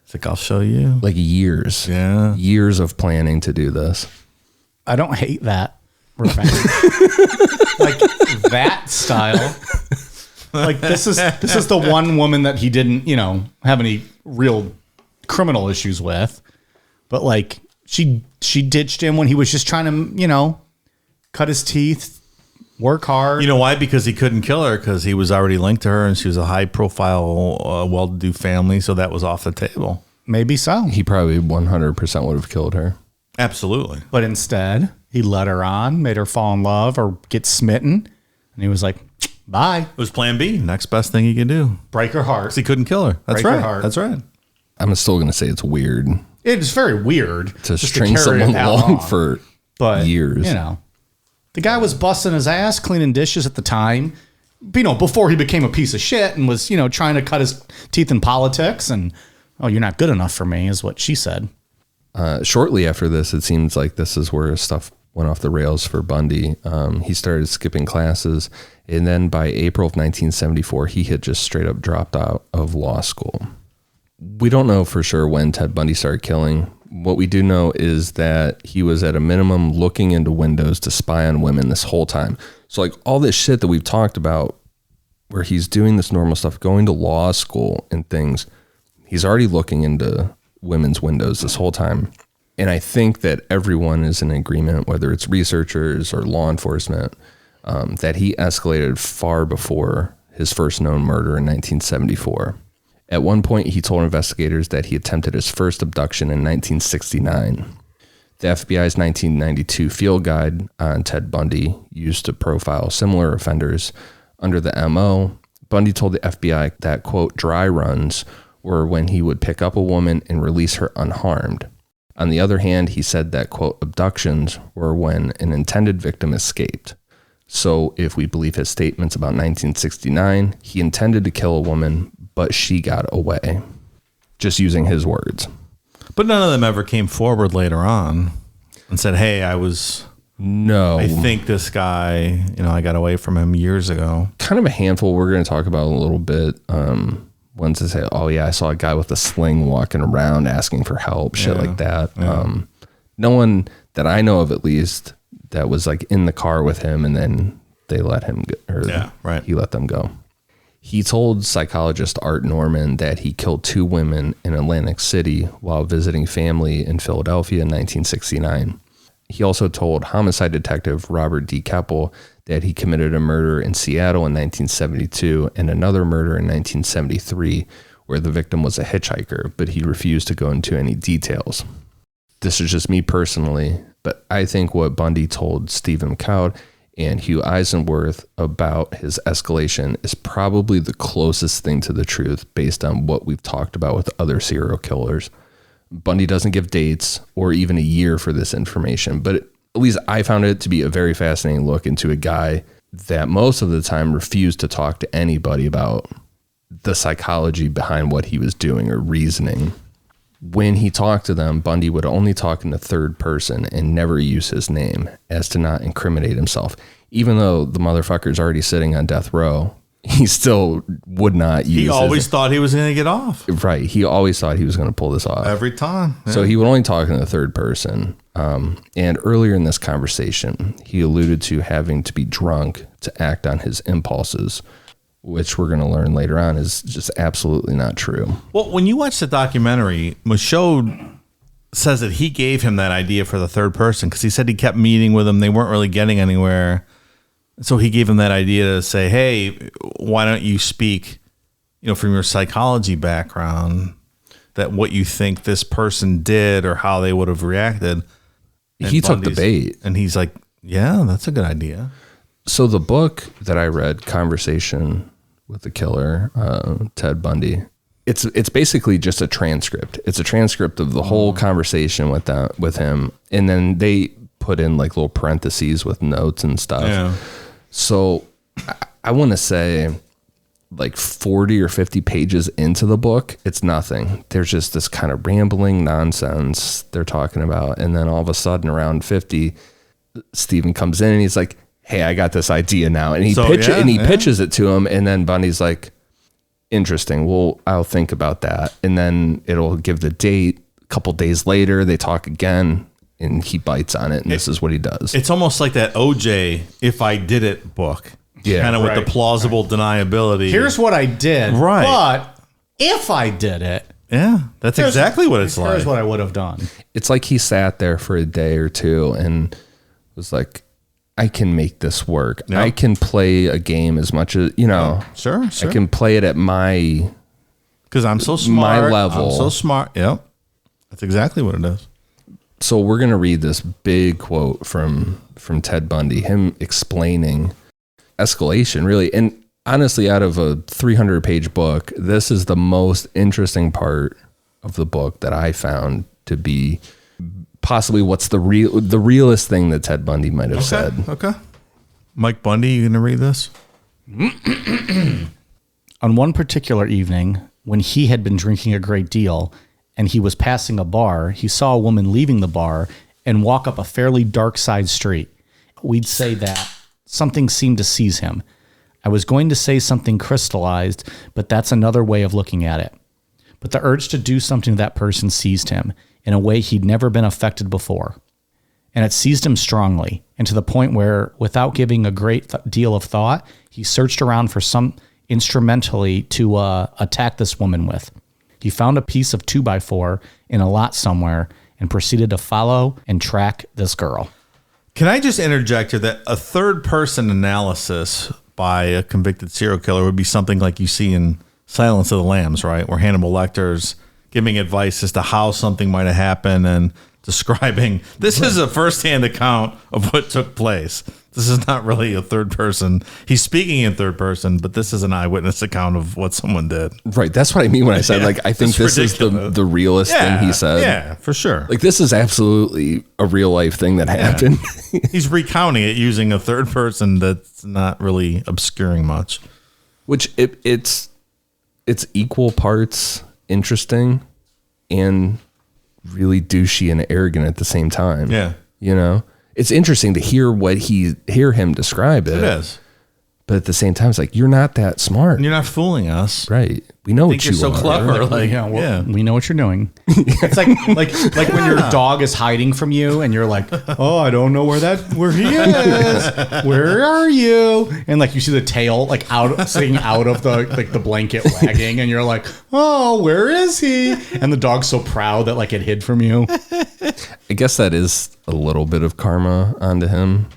It's like, I'll show you. Like years. Yeah. Years of planning to do this. I don't hate that revenge. Like that style. Like this is the one woman that he didn't, have any real criminal issues with. But like she ditched him when he was just trying to, cut his teeth, work hard. You know why? Because he couldn't kill her because he was already linked to her and she was a high profile, well-to-do family. So that was off the table. Maybe so. He probably 100% would have killed her. Absolutely. But instead, he led her on, made her fall in love or get smitten. And he was like, bye. It was plan B. Next best thing he could do. Break her heart. 'Cause he couldn't kill her. That's Break her right. heart. That's right. I'm still going to say it's weird It's very weird to just string carry someone it that along long. for But, years. The guy was busting his ass, cleaning dishes at the time, before he became a piece of shit and was, trying to cut his teeth in politics. And, oh, you're not good enough for me, is what she said. Shortly after this, it seems like this is where stuff went off the rails for Bundy. He started skipping classes. And then by April of 1974, he had just straight up dropped out of law school. We don't know for sure when Ted Bundy started killing. What we do know is that he was at a minimum looking into windows to spy on women this whole time. So like all this shit that we've talked about where he's doing this normal stuff, going to law school and things, he's already looking into women's windows this whole time. And I think that everyone is in agreement, whether it's researchers or law enforcement, that he escalated far before his first known murder in 1974. At one point, he told investigators that he attempted his first abduction in 1969. The FBI's 1992 field guide on Ted Bundy used to profile similar offenders. Under the MO, Bundy told the FBI that, quote, dry runs were when he would pick up a woman and release her unharmed. On the other hand, he said that, quote, abductions were when an intended victim escaped. So if we believe his statements about 1969, he intended to kill a woman, but she got away. Just using his words. But none of them ever came forward later on and said, hey, I think this guy, I got away from him years ago. Kind of a handful we're going to talk about a little bit. Ones that say, oh yeah, I saw a guy with a sling walking around asking for help, shit like that. Yeah. No one that I know of, at least, that was like in the car with him and then they let him go. He let them go. He told psychologist Art Norman that he killed 2 women in Atlantic City while visiting family in Philadelphia in 1969. He also told homicide detective Robert D. Keppel that he committed a murder in Seattle in 1972 and another murder in 1973 where the victim was a hitchhiker, but he refused to go into any details. This is just me personally, but I think what Bundy told Stephen McCoud and Hugh Eisenworth about his escalation is probably the closest thing to the truth based on what we've talked about with other serial killers. Bundy doesn't give dates or even a year for this information, but at least I found it to be a very fascinating look into a guy that most of the time refused to talk to anybody about the psychology behind what he was doing or reasoning. When he talked to them, Bundy would only talk in the third person and never use his name as to not incriminate himself. Even though the motherfucker's already sitting on death row, he still would not use He always thought he was going to get off. Right. He always thought he was going to pull this off. Every time. Yeah. So he would only talk in the third person. And earlier in this conversation, he alluded to having to be drunk to act on his impulses, which we're going to learn later on is just absolutely not true. Well, when you watch the documentary, Michaud says that he gave him that idea for the third person because he said he kept meeting with him. They weren't really getting anywhere. So he gave him that idea to say, hey, why don't you speak, from your psychology background, that what you think this person did or how they would have reacted. And he took the bait. And he's like, yeah, that's a good idea. So the book that I read, Conversation with the Killer, Ted Bundy, it's basically just a transcript. It's a transcript of the whole conversation with him. And then they put in like little parentheses with notes and stuff. Yeah. So I want to say like 40 or 50 pages into the book, it's nothing. There's just this kind of rambling nonsense they're talking about. And then all of a sudden around 50, Stephen comes in and he's like, hey, I got this idea now. And he pitches it to him. And then Bundy's like, interesting. Well, I'll think about that. And then it'll give the date. A couple days later, they talk again and he bites on it. And this is what he does. It's almost like that OJ, If I Did It book. Yeah. Kind of with the plausible deniability. Here's what I did. Right. But if I did it. Yeah, that's exactly what it's like. Here's what I would have done. It's like he sat there for a day or two and was like, I can make this work. Yep. I can play a game as much as, Sure. I can play it at my, because I'm so smart. my level. I'm so smart. Yep. That's exactly what it is. So we're going to read this big quote from Ted Bundy, him explaining escalation, really. And honestly, out of a 300-page book, this is the most interesting part of the book that I found to be possibly what's the realest thing that Ted Bundy might have said. Okay. Mike Bundy, you going to read this? On one particular evening, when he had been drinking a great deal and he was passing a bar, he saw a woman leaving the bar and walk up a fairly dark side street. We'd say that something seemed to seize him. I was going to say something crystallized, but that's another way of looking at it. But the urge to do something to that person seized him in a way he'd never been affected before. And it seized him strongly, and to the point where, without giving a great deal of thought, he searched around for some instrumentally to attack this woman with. He found a piece of 2x4 in a lot somewhere and proceeded to follow and track this girl. Can I just interject here that a third-person analysis by a convicted serial killer would be something like you see in Silence of the Lambs, right? Where Hannibal Lecter's giving advice as to how something might have happened and describing, this is a firsthand account of what took place. This is not really a third person. He's speaking in third person, but this is an eyewitness account of what someone did. Right. That's what I mean when I said, I think this ridiculous. is the realest thing he said. Yeah, for sure. Like, this is absolutely a real life thing that happened. He's recounting it using a third person that's not really obscuring much. Which it's equal parts interesting and really douchey and arrogant at the same time. Yeah. It's interesting to hear him describe it. It is. But at the same time, it's like, you're not that smart. You're not fooling us. Right. We know Think what you you're so are. clever. Like, We know what you're doing. It's like when your dog is hiding from you and you're like, oh, I don't know where he is. Where are you? And like you see the tail like sitting out of the blanket wagging, and you're like, oh, where is he? And the dog's so proud that like it hid from you. I guess that is a little bit of karma onto him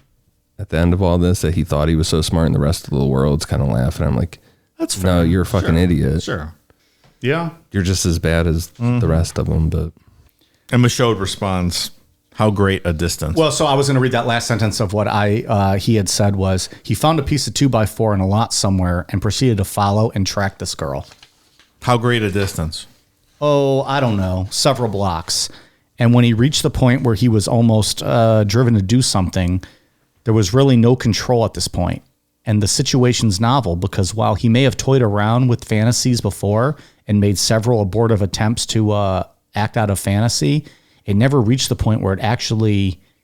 at the end of all this, that he thought he was so smart and the rest of the world's kind of laughing. I'm like, that's fair. No, you're a fucking idiot. Sure. Yeah. You're just as bad as the rest of them. But And Michaud responds, how great a distance. Well, so I was going to read that last sentence of what he had said was, he found a piece of 2x4 in a lot somewhere and proceeded to follow and track this girl. How great a distance? Oh, I don't know, several blocks. And when he reached the point where he was almost driven to do something, there was really no control at this point. And the situation's novel because while he may have toyed around with fantasies before and made several abortive attempts to act out of fantasy, it never reached the point where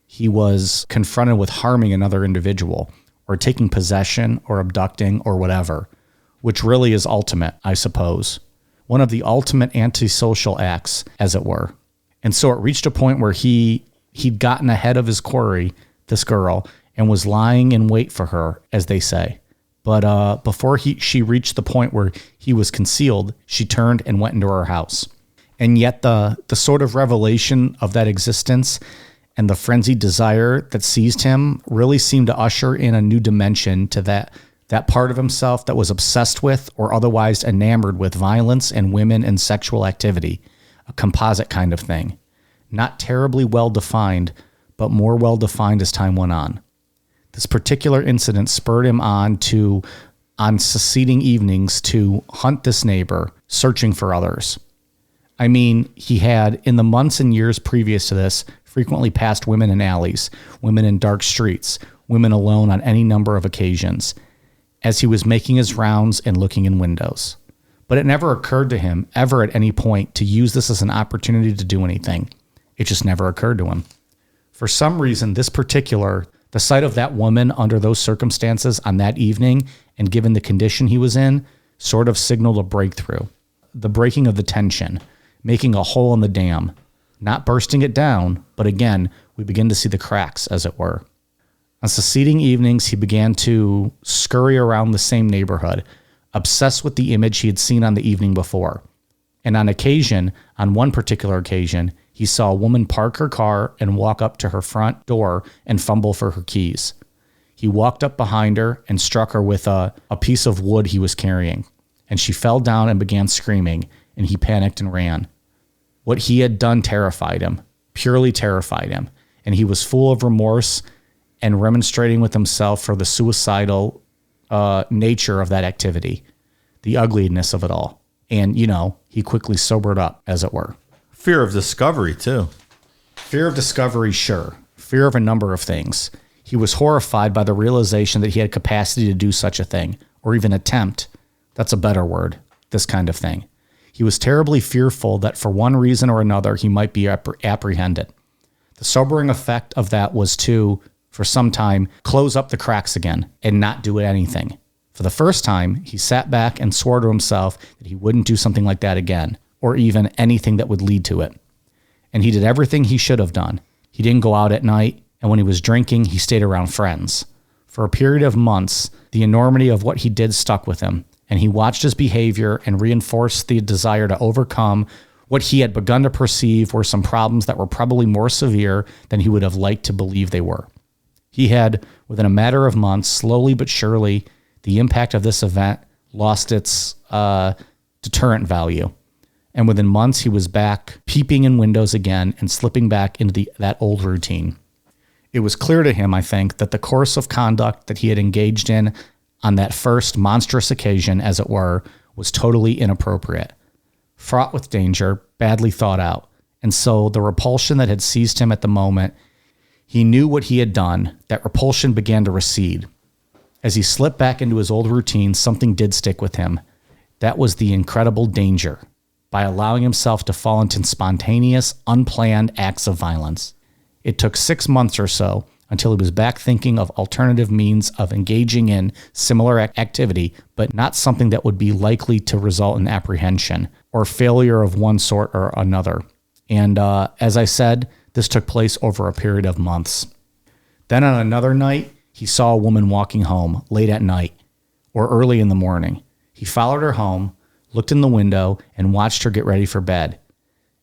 he was confronted with harming another individual or taking possession or abducting or whatever, which really is ultimate, I suppose. One of the ultimate antisocial acts, as it were. And so it reached a point where he'd gotten ahead of his quarry, this girl, and was lying in wait for her, as they say. But before she reached the point where he was concealed, she turned and went into her house. And yet the sort of revelation of that existence and the frenzied desire that seized him really seemed to usher in a new dimension to that part of himself that was obsessed with or otherwise enamored with violence and women and sexual activity, a composite kind of thing. Not terribly well defined, but more well defined as time went on. This particular incident spurred him on succeeding evenings to hunt this neighbor, searching for others. I mean, he had, in the months and years previous to this, frequently passed women in alleys, women in dark streets, women alone on any number of occasions, as he was making his rounds and looking in windows. But it never occurred to him, ever at any point, to use this as an opportunity to do anything. It just never occurred to him. For some reason, the sight of that woman under those circumstances on that evening, and given the condition he was in, sort of signaled a breakthrough. The breaking of the tension, making a hole in the dam, not bursting it down, but again, we begin to see the cracks, as it were. On succeeding evenings, he began to scurry around the same neighborhood, obsessed with the image he had seen on the evening before. And on one particular occasion, he saw a woman park her car and walk up to her front door and fumble for her keys. He walked up behind her and struck her with a piece of wood he was carrying, and she fell down and began screaming, and he panicked and ran. What he had done terrified him, purely terrified him, and he was full of remorse and remonstrating with himself for the suicidal nature of that activity, the ugliness of it all. And, he quickly sobered up, as it were. Fear of discovery, too. Fear of discovery, sure. Fear of a number of things. He was horrified by the realization that he had capacity to do such a thing, or even attempt. That's a better word, this kind of thing. He was terribly fearful that for one reason or another, he might be apprehended. The sobering effect of that was to, for some time, close up the cracks again and not do anything. For the first time, he sat back and swore to himself that he wouldn't do something like that again, or even anything that would lead to it. And he did everything he should have done. He didn't go out at night, and when he was drinking, he stayed around friends. For a period of months, the enormity of what he did stuck with him, and he watched his behavior and reinforced the desire to overcome what he had begun to perceive were some problems that were probably more severe than he would have liked to believe they were. He had, within a matter of months, slowly but surely, the impact of this event lost its deterrent value. And within months, he was back peeping in windows again and slipping back into that old routine. It was clear to him, I think, that the course of conduct that he had engaged in on that first monstrous occasion, as it were, was totally inappropriate, fraught with danger, badly thought out. And so the repulsion that had seized him at the moment, he knew what he had done. That repulsion began to recede. As he slipped back into his old routine, something did stick with him. That was the incredible danger, by allowing himself to fall into spontaneous, unplanned acts of violence. It took 6 months or so until he was back thinking of alternative means of engaging in similar activity, but not something that would be likely to result in apprehension or failure of one sort or another. And as I said, this took place over a period of months. Then on another night, he saw a woman walking home late at night or early in the morning. He followed her home, looked in the window, and watched her get ready for bed.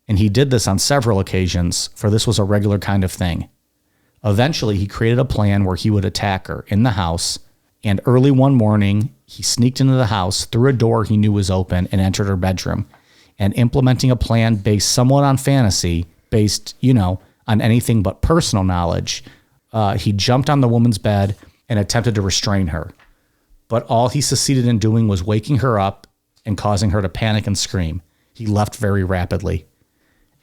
And he did this on several occasions, for this was a regular kind of thing. Eventually, he created a plan where he would attack her in the house, and early one morning, he sneaked into the house through a door he knew was open and entered her bedroom. And implementing a plan based somewhat on fantasy, based, on anything but personal knowledge, he jumped on the woman's bed and attempted to restrain her. But all he succeeded in doing was waking her up and causing her to panic and scream. He left very rapidly.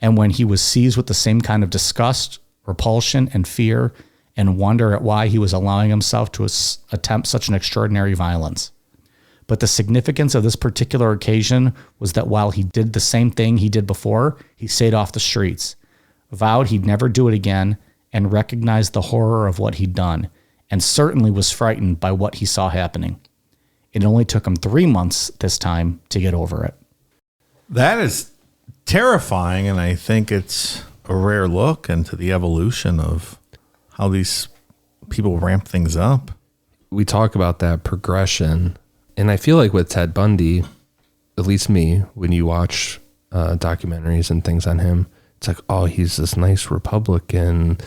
And when he was seized with the same kind of disgust, repulsion, and fear, and wonder at why he was allowing himself to attempt such an extraordinary violence. But the significance of this particular occasion was that while he did the same thing he did before, he stayed off the streets, vowed he'd never do it again, and recognized the horror of what he'd done, and certainly was frightened by what he saw happening. It only took him 3 months this time to get over it. That is terrifying, and I think it's a rare look into the evolution of how these people ramp things up. We talk about that progression, and I feel like with Ted Bundy, at least me, when you watch documentaries and things on him, it's like, oh, he's this nice Republican,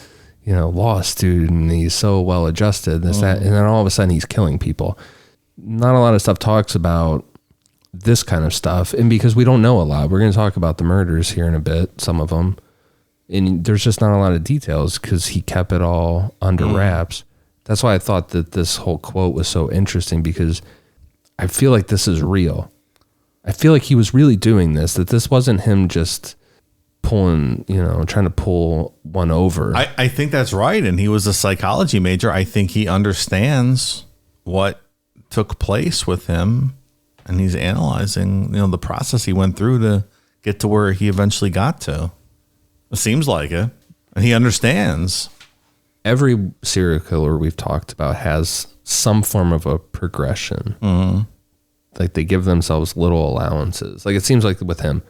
law student. He's so well adjusted, that, and then all of a sudden he's killing people. Not a lot of stuff talks about this kind of stuff, and because we don't know a lot, we're going to talk about the murders here in a bit, some of them, and there's just not a lot of details because he kept it all under wraps. That's why I thought that this whole quote was so interesting, because I feel like this is real. I feel like he was really doing this, that this wasn't him just trying to pull one over. I think that's right. And he was a psychology major. I think he understands what took place with him, and he's analyzing, the process he went through to get to where he eventually got to. It seems like it. And he understands. Every serial killer we've talked about has some form of a progression. Mm-hmm. Like they give themselves little allowances. Like it seems like with him,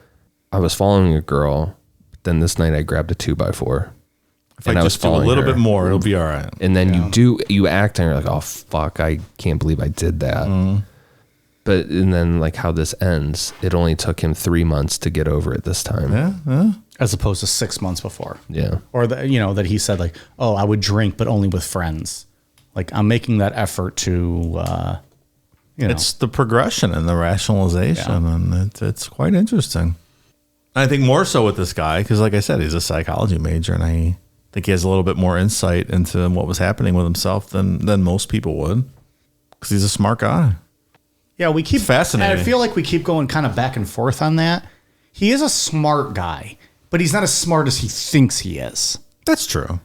I was following a girl, but then this night I grabbed a 2x4. If I just do a little bit more, it'll be all right. And then you act and you're like, oh fuck, I can't believe I did that. But and then like how this ends, it only took him 3 months to get over it this time. Yeah. As opposed to 6 months before. Yeah. Or that he said like, oh, I would drink, but only with friends. Like I'm making that effort to, It's the progression and the rationalization, and it's quite interesting. I think more so with this guy, because like I said, he's a psychology major, and I think he has a little bit more insight into what was happening with himself than most people would, because he's a smart guy. Yeah, we keep fascinating. I feel like we keep going kind of back and forth on that. He is a smart guy, but he's not as smart as he thinks he is. That's true.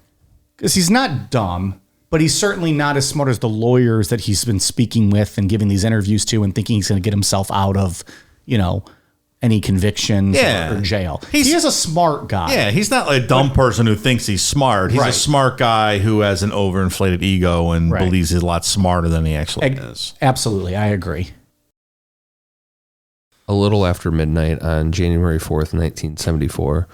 Because he's not dumb, but he's certainly not as smart as the lawyers that he's been speaking with and giving these interviews to and thinking he's going to get himself out of, any convictions or jail. He is a smart guy. Yeah, he's not like a dumb person who thinks he's smart. He's a smart guy who has an overinflated ego and believes he's a lot smarter than he actually is. Absolutely, I agree. A little after midnight on January 4th, 1974,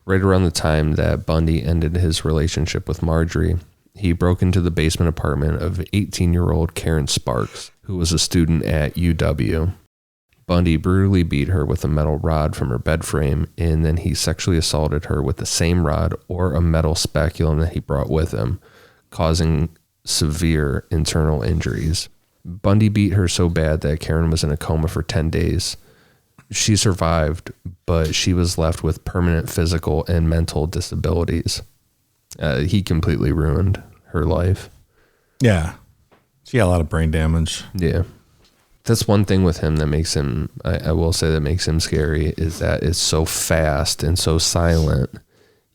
right around the time that Bundy ended his relationship with Marjorie, he broke into the basement apartment of 18-year-old Karen Sparks, who was a student at UW. Bundy brutally beat her with a metal rod from her bed frame, and then he sexually assaulted her with the same rod or a metal speculum that he brought with him, causing severe internal injuries. Bundy beat her so bad that Karen was in a coma for 10 days. She survived, but she was left with permanent physical and mental disabilities. He completely ruined her life. Yeah. She got a lot of brain damage. Yeah. That's one thing with him that makes him, I will say that makes him scary, is that it's so fast and so silent.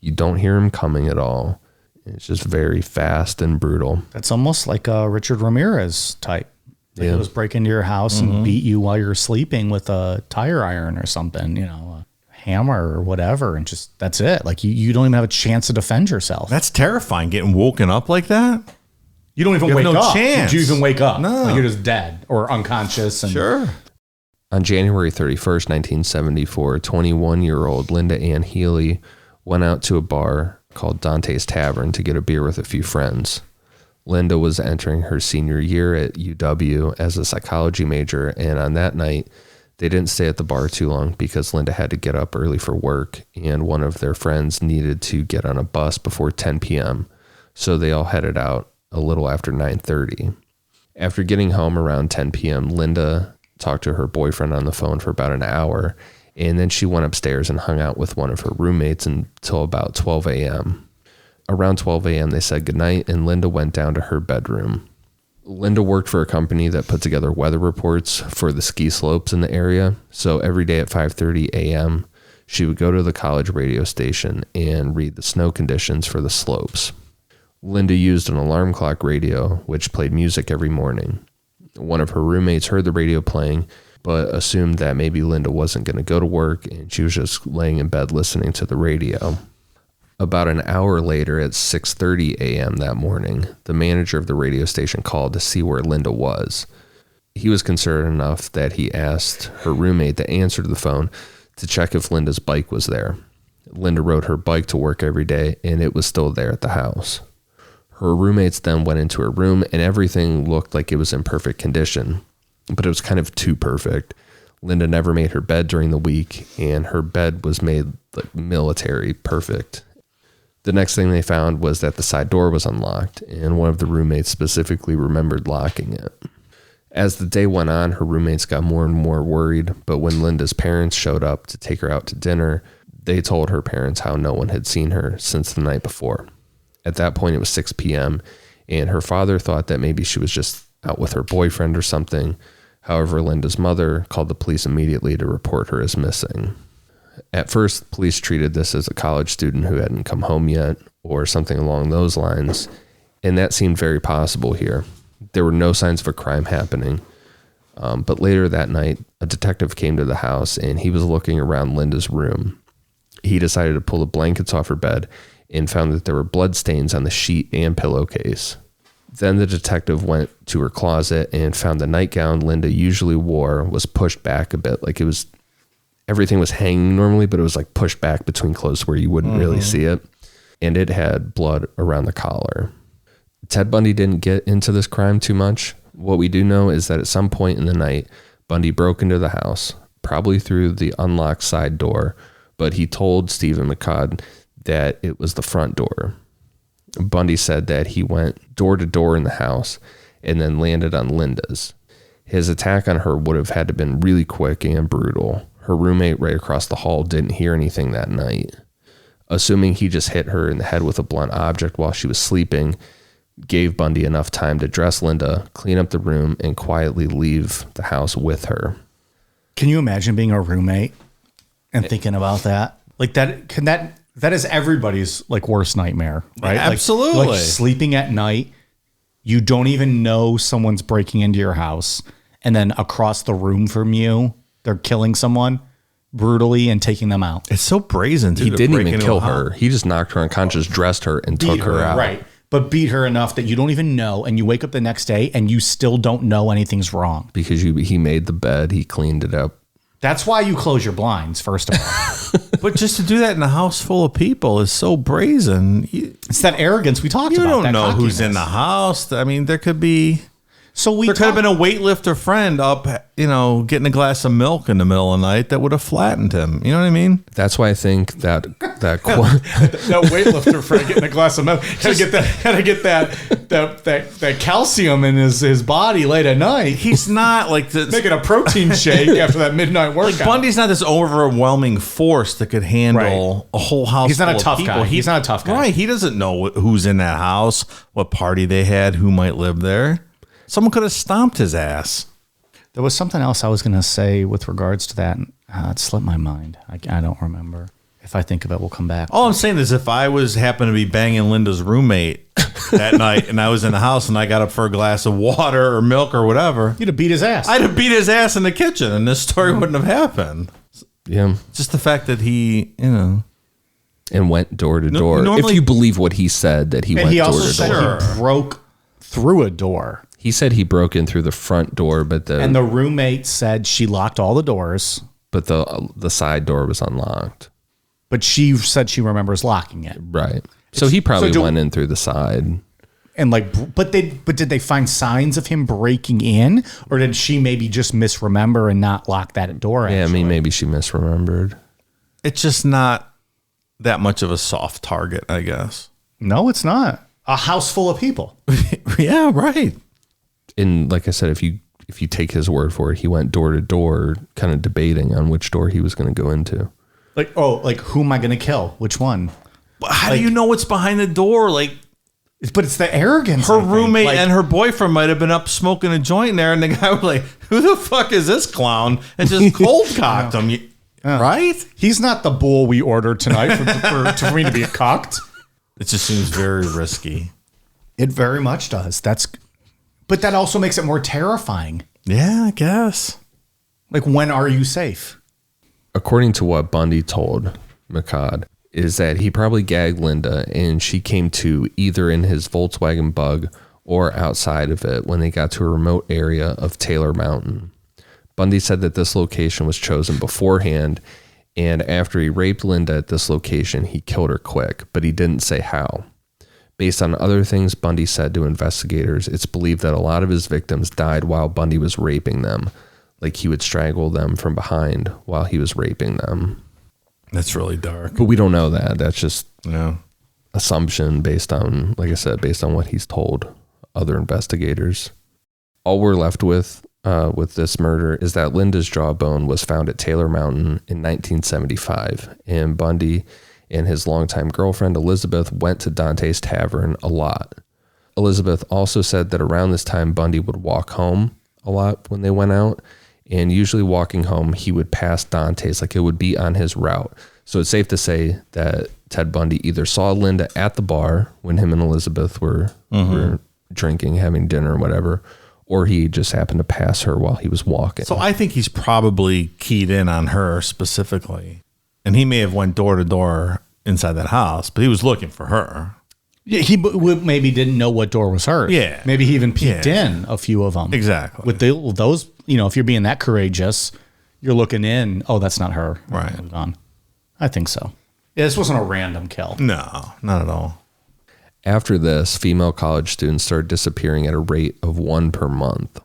You don't hear him coming at all. It's just very fast and brutal. That's almost like a Richard Ramirez type. Like he was break into your house and beat you while you're sleeping with a tire iron or something, a hammer or whatever. And just, that's it. Like you don't even have a chance to defend yourself. That's terrifying, getting woken up like that. You don't even wake up. Chance. Did you even wake up? No. Like you're just dead or unconscious. And Sure. On January 31st, 1974, 21-year-old Linda Ann Healy went out to a bar called Dante's Tavern to get a beer with a few friends. Linda was entering her senior year at UW as a psychology major, and on that night, they didn't stay at the bar too long because Linda had to get up early for work, and one of their friends needed to get on a bus before 10 p.m., so they all headed out a little after 9:30. After getting home around 10 p.m., Linda talked to her boyfriend on the phone for about an hour, and then she went upstairs and hung out with one of her roommates until about 12 a.m. Around 12 a.m., they said goodnight, and Linda went down to her bedroom. Linda worked for a company that put together weather reports for the ski slopes in the area, so every day at 5:30 a.m., she would go to the college radio station and read the snow conditions for the slopes. Linda used an alarm clock radio, which played music every morning. One of her roommates heard the radio playing, but assumed that maybe Linda wasn't going to go to work, and she was just laying in bed listening to the radio. About an hour later, at 6:30 a.m. that morning, the manager of the radio station called to see where Linda was. He was concerned enough that he asked her roommate that answered the phone to check if Linda's bike was there. Linda rode her bike to work every day, and it was still there at the house. Her roommates then went into her room, and everything looked like it was in perfect condition, but it was kind of too perfect. Linda never made her bed during the week, and her bed was made like military perfect. The next thing they found was that the side door was unlocked, and one of the roommates specifically remembered locking it. As the day went on, her roommates got more and more worried, but when Linda's parents showed up to take her out to dinner, they told her parents how no one had seen her since the night before. At that point, it was 6 p.m., and her father thought that maybe she was just out with her boyfriend or something. However, Linda's mother called the police immediately to report her as missing. At first, police treated this as a college student who hadn't come home yet or something along those lines, and that seemed very possible here. There were no signs of a crime happening, but later that night, a detective came to the house and he was looking around Linda's room. He decided to pull the blankets off her bed and found that there were blood stains on the sheet and pillowcase. Then the detective went to her closet and found the nightgown Linda usually wore was pushed back a bit. Like everything was hanging normally, but it was like pushed back between clothes where you wouldn't really see it. And it had blood around the collar. Ted Bundy didn't get into this crime too much. What we do know is that at some point in the night, Bundy broke into the house, probably through the unlocked side door, but he told Stephen McCod that it was the front door. Bundy said that he went door to door in the house and then landed on Linda's. His attack on her would have had to have been really quick and brutal. Her roommate right across the hall didn't hear anything that night. Assuming he just hit her in the head with a blunt object while she was sleeping, gave Bundy enough time to dress Linda, clean up the room, and quietly leave the house with her. Can you imagine being a roommate and thinking about that? Like that is everybody's like worst nightmare, right? Absolutely. Like sleeping at night, you don't even know someone's breaking into your house, and then across the room from you, they're killing someone brutally and taking them out. It's so brazen, too. He to didn't break even into kill a house. her. He just knocked her unconscious, dressed her, and took her out. Right. But beat her enough that you don't even know, and you wake up the next day and you still don't know anything's wrong. Because he made the bed, he cleaned it up. That's why you close your blinds, first of all. But just to do that in a house full of people is so brazen. It's that arrogance we talked You about. don't that know who's cockiness. in the house. I mean, there could be... So There could have been a weightlifter friend up, getting a glass of milk in the middle of the night that would have flattened him. You know what I mean? That's why I think that that weightlifter friend getting a glass of milk. Had to get that calcium in his body late at night. He's not like this. Making a protein shake after that midnight workout. Like Bundy's not this overwhelming force that could handle a whole house. He's not full a tough of people. guy. He's not a tough guy. Right. He doesn't know who's in that house, what party they had, who might live there. Someone could have stomped his ass. There was something else I was going to say with regards to that. It slipped my mind. I don't remember. If I think of it, we'll come back. All I'm saying is if I happened to be banging Linda's roommate that night and I was in the house and I got up for a glass of water or milk or whatever, You'd have beat his ass. I'd have beat his ass in the kitchen and this story wouldn't have happened. yeah, Just the fact that he, and went door to door. normally- If you believe what he said, that he and went he door also to said door. he broke through a door. He said he broke in through the front door, but And the roommate said she locked all the doors, the side door was unlocked. but she said she remembers locking it. Right. So he probably so went in through the side. And but did they find signs of him breaking in, or did she maybe just misremember and not lock that door? Yeah, I actually? mean, maybe she misremembered. it's just not that much of a soft target, I guess. No, it's not. A house full of people. Yeah, right. And like I said, if you take his word for it, he went door to door, kind of debating on which door he was going to go into. Like who am I going to kill? Which one? But how do you know what's behind the door? Like But it's the arrogance. her I think. roommate Like, and her boyfriend might have been up smoking a joint in there, and the guy was like, "Who the fuck is this clown?" And just cold cocked him. Right? he's not the bull we ordered tonight for me to be cocked. It just seems very risky. It very much does. But that also makes it more terrifying. Yeah, I guess. Like, when are you safe? According to what Bundy told McCod, is that he probably gagged Linda and she came to either in his Volkswagen Bug or outside of it when they got to a remote area of Taylor Mountain. Bundy said that this location was chosen beforehand, and after he raped Linda at this location, he killed her quick, but he didn't say how. Based on other things Bundy said to investigators, it's believed that a lot of his victims died while Bundy was raping them, like he would strangle them from behind while he was raping them. That's really dark. But we don't know that. That's just Yeah. assumption based on, like I said, based on what he's told other investigators. All we're left with this murder is that Linda's jawbone was found at Taylor Mountain in 1975, and Bundy and his longtime girlfriend Elizabeth went to Dante's Tavern a lot. Elizabeth also said that around this time Bundy would walk home a lot when they went out. And usually walking home, he would pass Dante's, like it would be on his route. So it's safe to say that Ted Bundy either saw Linda at the bar when him and Elizabeth were drinking, having dinner, or whatever, or he just happened to pass her while he was walking. So I think he's probably keyed in on her specifically. And he may have went door to door inside that house, but he was looking for her. Yeah, he maybe didn't know what door was hers. Yeah. Maybe he even peeked in a few of them. Exactly. With those, if you're being that courageous, you're looking in. Oh, that's not her. Right. Moved on. I think so. Yeah, this wasn't a random kill. No, not at all. After this, female college students started disappearing at a rate of 1 per month.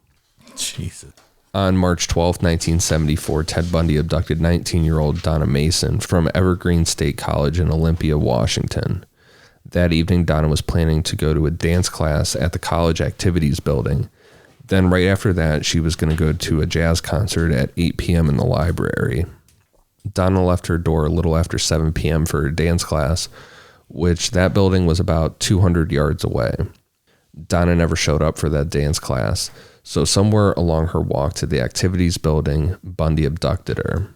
Jesus. On March 12, 1974, Ted Bundy abducted 19-year-old Donna Mason from Evergreen State College in Olympia, Washington. That evening, Donna was planning to go to a dance class at the college activities building. Then right after that, she was going to go to a jazz concert at 8 p.m. in the library. Donna left her door a little after 7 p.m. for a dance class, which that building was about 200 yards away. Donna never showed up for that dance class, so somewhere along her walk to the activities building, Bundy abducted her.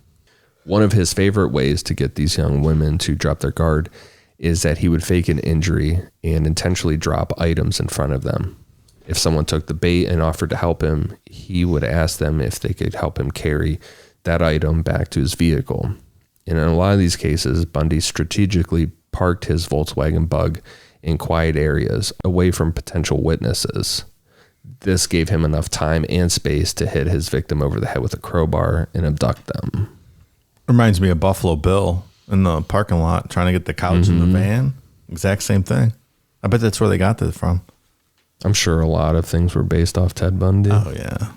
One of his favorite ways to get these young women to drop their guard is that he would fake an injury and intentionally drop items in front of them. If someone took the bait and offered to help him, he would ask them if they could help him carry that item back to his vehicle. And in a lot of these cases, Bundy strategically parked his Volkswagen Bug in quiet areas away from potential witnesses. This gave him enough time and space to hit his victim over the head with a crowbar and abduct them. Reminds me of Buffalo Bill in the parking lot trying to get the couch in the van. Exact same thing. I bet that's where they got this from. I'm sure a lot of things were based off Ted Bundy. Oh, yeah.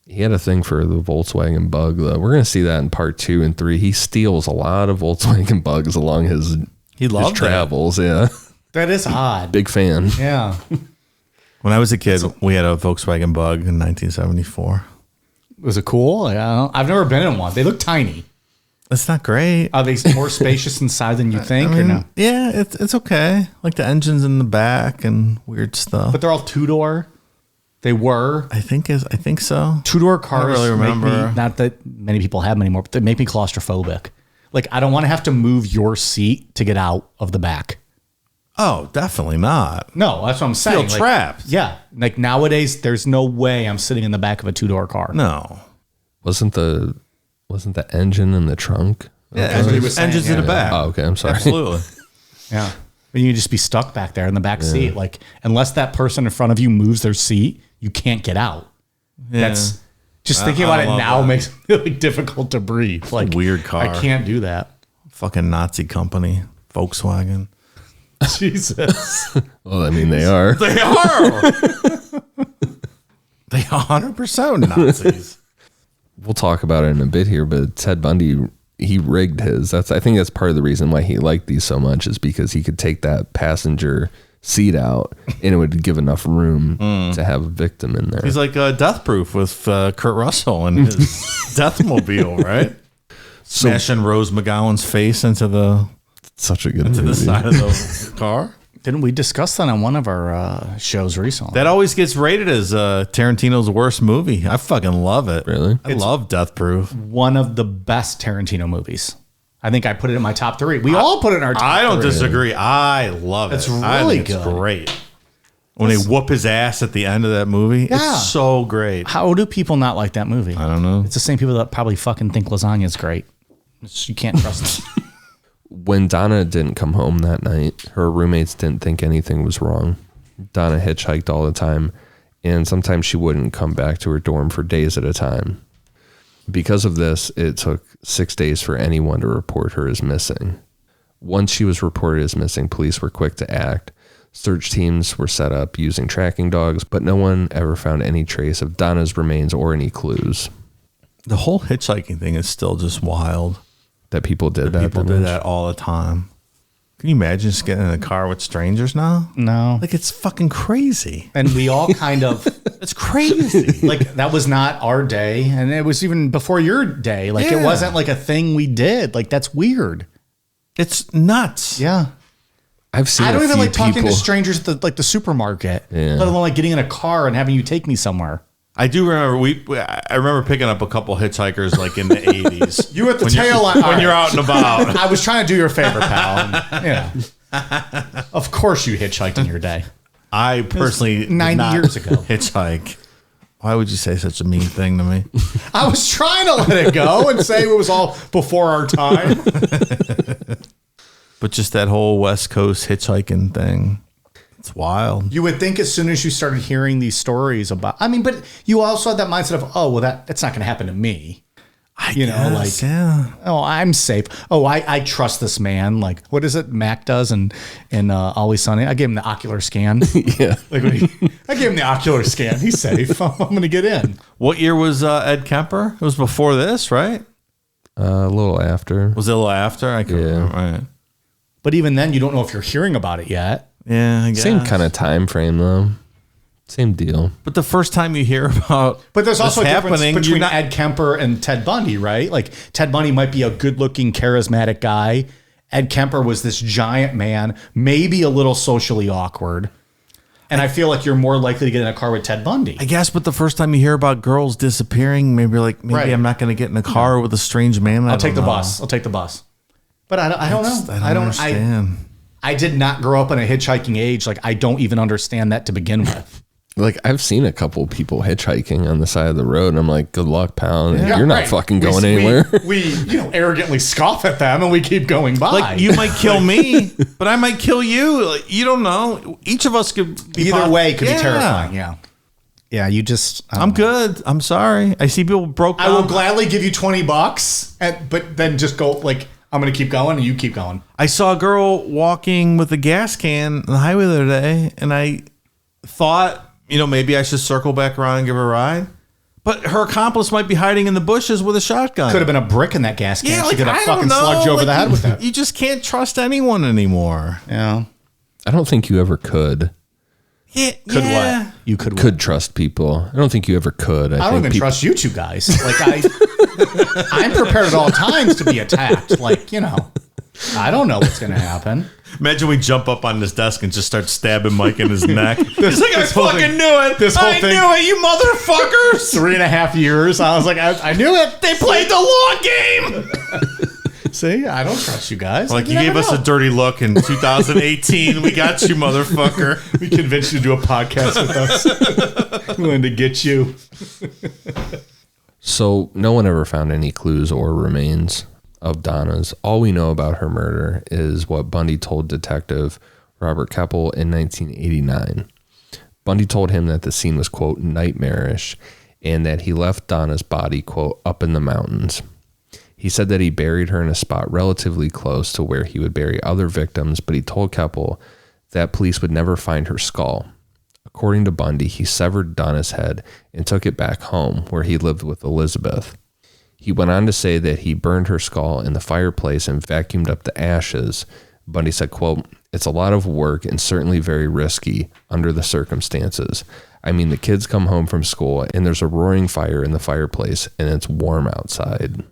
He had a thing for the Volkswagen Bug, though. We're going to see that in part 2 and 3. He steals a lot of Volkswagen Bugs along his travels. Yeah. That is odd. Big fan. Yeah. When I was a kid, we had a Volkswagen Bug in 1974. Was it cool? I've never been in one. They look tiny. It's not great. Are they more spacious inside than you think, or no? Yeah, it's okay. Like the engine's in the back and weird stuff. But they're all two-door. They were. I think so. Two-door cars. I don't really remember. Make me, not that many people have them anymore, but they make me claustrophobic. Like, I don't want to have to move your seat to get out of the back. Oh, definitely not. No, that's what I'm saying. Feel trapped. Yeah. Like nowadays, there's no way I'm sitting in the back of a two-door car. No. Wasn't the engine in the trunk? Yeah, That's what he was saying, engine's in the back. Oh, okay. I'm sorry. Absolutely. Yeah. But you just be stuck back there in the back seat. Like, unless that person in front of you moves their seat, you can't get out. Yeah. That's just thinking about it love now that. makes it really difficult to breathe. Like, weird car. I can't do that. Fucking Nazi company, Volkswagen. Jesus. Well, I mean, they are. They are. They 100% Nazis. We'll talk about it in a bit here, but Ted Bundy, he rigged his. I think that's part of the reason why he liked these so much, is because he could take that passenger seat out and it would give enough room to have a victim in there. He's like Death Proof with Kurt Russell and his Deathmobile, right? Smashing Rose McGowan's face into the Such a good movie. side of the car. Didn't we discuss that on one of our shows recently? That always gets rated as Tarantino's worst movie. I fucking love it. Really? I love Death Proof. One of the best Tarantino movies. I think I put it in my top 3. We all put it in our top 3. I don't disagree. I love it. It's I really think it's good. great. When they whoop his ass at the end of that movie, Yeah. it's so great. How do people not like that movie? I don't know. It's the same people that probably fucking think lasagna is great. You can't trust them. When Donna didn't come home that night, her roommates didn't think anything was wrong. Donna hitchhiked all the time, and sometimes she wouldn't come back to her dorm for days at a time. Because of this, it took 6 days for anyone to report her as missing. Once she was reported as missing, police were quick to act. Search teams were set up using tracking dogs, but no one ever found any trace of Donna's remains or any clues. The whole hitchhiking thing is still just wild. That people did that. People do that all the time. Can you imagine just getting in a car with strangers now? No. Like, it's fucking crazy. And we all kind of, It's crazy. like, that was not our day. And it was even before your day. Like, Yeah. it wasn't like a thing we did. Like, that's weird. It's nuts. Yeah. I've seen I don't a even few like talking people. to strangers at the supermarket, Yeah. let alone like getting in a car and having you take me somewhere. I do remember I remember picking up a couple hitchhikers like in the 80s. You were at the tail end. When you're out and about. I was trying to do your favor, pal. And, of course you hitchhiked in your day. I personally 90 years ago. Hitchhike. Why would you say such a mean thing to me? I was trying to let it go and say it was all before our time. But just that whole West Coast hitchhiking thing. It's wild. You would think as soon as you started hearing these stories about, but you also had that mindset of, oh, well, that's not going to happen to me. Yeah. Oh, I'm safe. Oh, I trust this man. Like, what is it Mac does in Always Sunny? I gave him the ocular scan. Yeah. I gave him the ocular scan. He's safe. I'm going to get in. What year was Ed Kemper? It was before this, right? A little after. Was it a little after? I can't remember. Right. But even then, you don't know if you're hearing about it yet. Yeah, I guess. Same kind of time frame, though. Same deal. But the first time you hear about But there's also a difference happening, between Ed Kemper and Ted Bundy, right? Like, Ted Bundy might be a good-looking, charismatic guy. Ed Kemper was this giant man, maybe a little socially awkward. And I feel like you're more likely to get in a car with Ted Bundy. I guess, but the first time you hear about girls disappearing, maybe you're like, Right. I'm not going to get in a car with a strange man. I'll take the bus. But I don't know. I don't understand. I did not grow up in a hitchhiking age. Like, I don't even understand that to begin with. Like, I've seen a couple people hitchhiking on the side of the road, and I'm like, good luck, pal. You're not fucking going anywhere. We arrogantly scoff at them, and we keep going by. Like, you might kill me, but I might kill you. Like, you don't know. Each of us could be either way could be terrifying. Yeah. Yeah, you just... I'm good. I'm sorry. I see people broke down. I will gladly give you $20, but then just go, like, I'm going to keep going, and you keep going. I saw a girl walking with a gas can on the highway the other day, and I thought, maybe I should circle back around and give her a ride. But her accomplice might be hiding in the bushes with a shotgun. Could have been a brick in that gas can. Yeah, She could have I fucking don't know. slugged you over the head with that. You just can't trust anyone anymore. Yeah. I don't think you ever could. Yeah, Could what? You could what? Could trust people. I don't think you ever could. I don't even trust you two guys. Like, I'm prepared at all times to be attacked. Like, I don't know what's going to happen. Imagine we jump up on this desk and just start stabbing Mike in his neck. He's like, I fucking knew it. I knew it, you motherfuckers. 3.5 years. I was like, I knew it. They played the long game. See, I don't trust you guys. Like, you gave us a dirty look in 2018. We got you, motherfucker. We convinced you to do a podcast with us. We wanted to get you. So no one ever found any clues or remains of Donna's. All we know about her murder is what Bundy told Detective Robert Keppel in 1989. Bundy told him that the scene was, quote, nightmarish, and that he left Donna's body, quote, up in the mountains. He said that he buried her in a spot relatively close to where he would bury other victims, but he told Keppel that police would never find her skull. According to Bundy, he severed Donna's head and took it back home, where he lived with Elizabeth. He went on to say that he burned her skull in the fireplace and vacuumed up the ashes. Bundy said, quote, it's a lot of work and certainly very risky under the circumstances. I mean, the kids come home from school and there's a roaring fire in the fireplace and it's warm outside.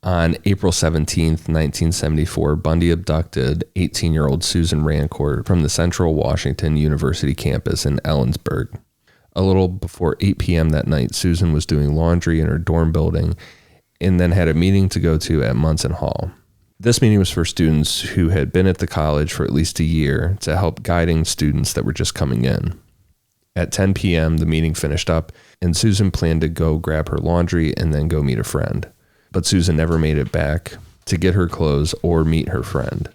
On April 17th, 1974, Bundy abducted 18-year-old Susan Rancourt from the Central Washington University campus in Ellensburg. A little before 8 p.m. that night, Susan was doing laundry in her dorm building and then had a meeting to go to at Munson Hall. This meeting was for students who had been at the college for at least a year to help guiding students that were just coming in. At 10 p.m., the meeting finished up, and Susan planned to go grab her laundry and then go meet a friend. But Susan never made it back to get her clothes or meet her friend.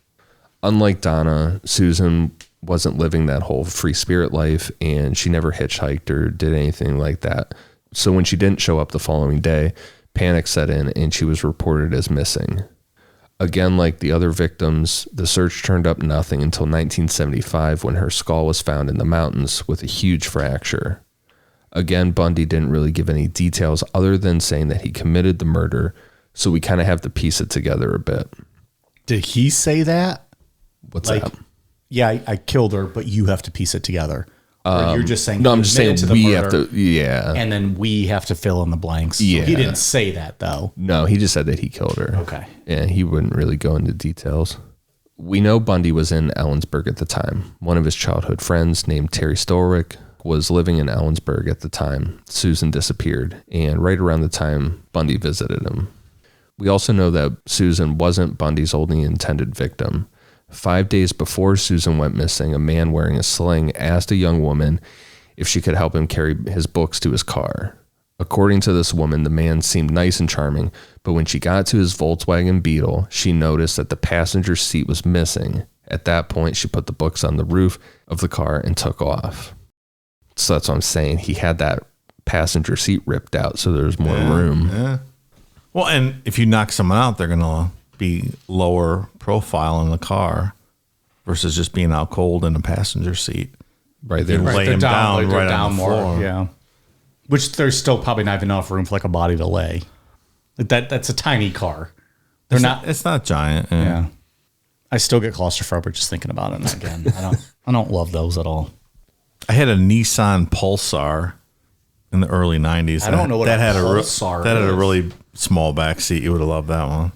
Unlike Donna, Susan wasn't living that whole free spirit life, and she never hitchhiked or did anything like that. So when she didn't show up the following day, panic set in and she was reported as missing. Again, like the other victims, the search turned up nothing until 1975 when her skull was found in the mountains with a huge fracture. Again, Bundy didn't really give any details other than saying that he committed the murder, so we kind of have to piece it together a bit. Did he say that? What's that? Yeah, I killed her, but you have to piece it together. Or you're just saying no, I'm just saying we have to, and then we have to fill in the blanks. Yeah. So he didn't say that, though. No, he just said that he killed her. Okay. And he wouldn't really go into details. We know Bundy was in Ellensburg at the time. One of his childhood friends named Terry Stolrick Park was living in Ellensburg at the time Susan disappeared, and right around the time Bundy visited him. We also know that Susan wasn't Bundy's only intended victim. 5 days before Susan went missing, a man wearing a sling asked a young woman if she could help him carry his books to his car. According to this woman, the man seemed nice and charming, but when she got to his Volkswagen Beetle, she noticed that the passenger seat was missing. At that point, she put the books on the roof of the car and took off. So that's what I'm saying. He had that passenger seat ripped out, so there's more room. Yeah. Well, and if you knock someone out, they're going to be lower profile in the car versus just being out cold in a passenger seat. Right. They lay him down right on the floor. Yeah. Which there's still probably not enough room for like a body to lay. Like that's a tiny car. It's not giant. Yeah. I still get claustrophobic just thinking about it. And again, I don't love those at all. I had a Nissan Pulsar in the early 90s. I don't know what that a had Pulsar that had a is. really small back seat. You would have loved that one.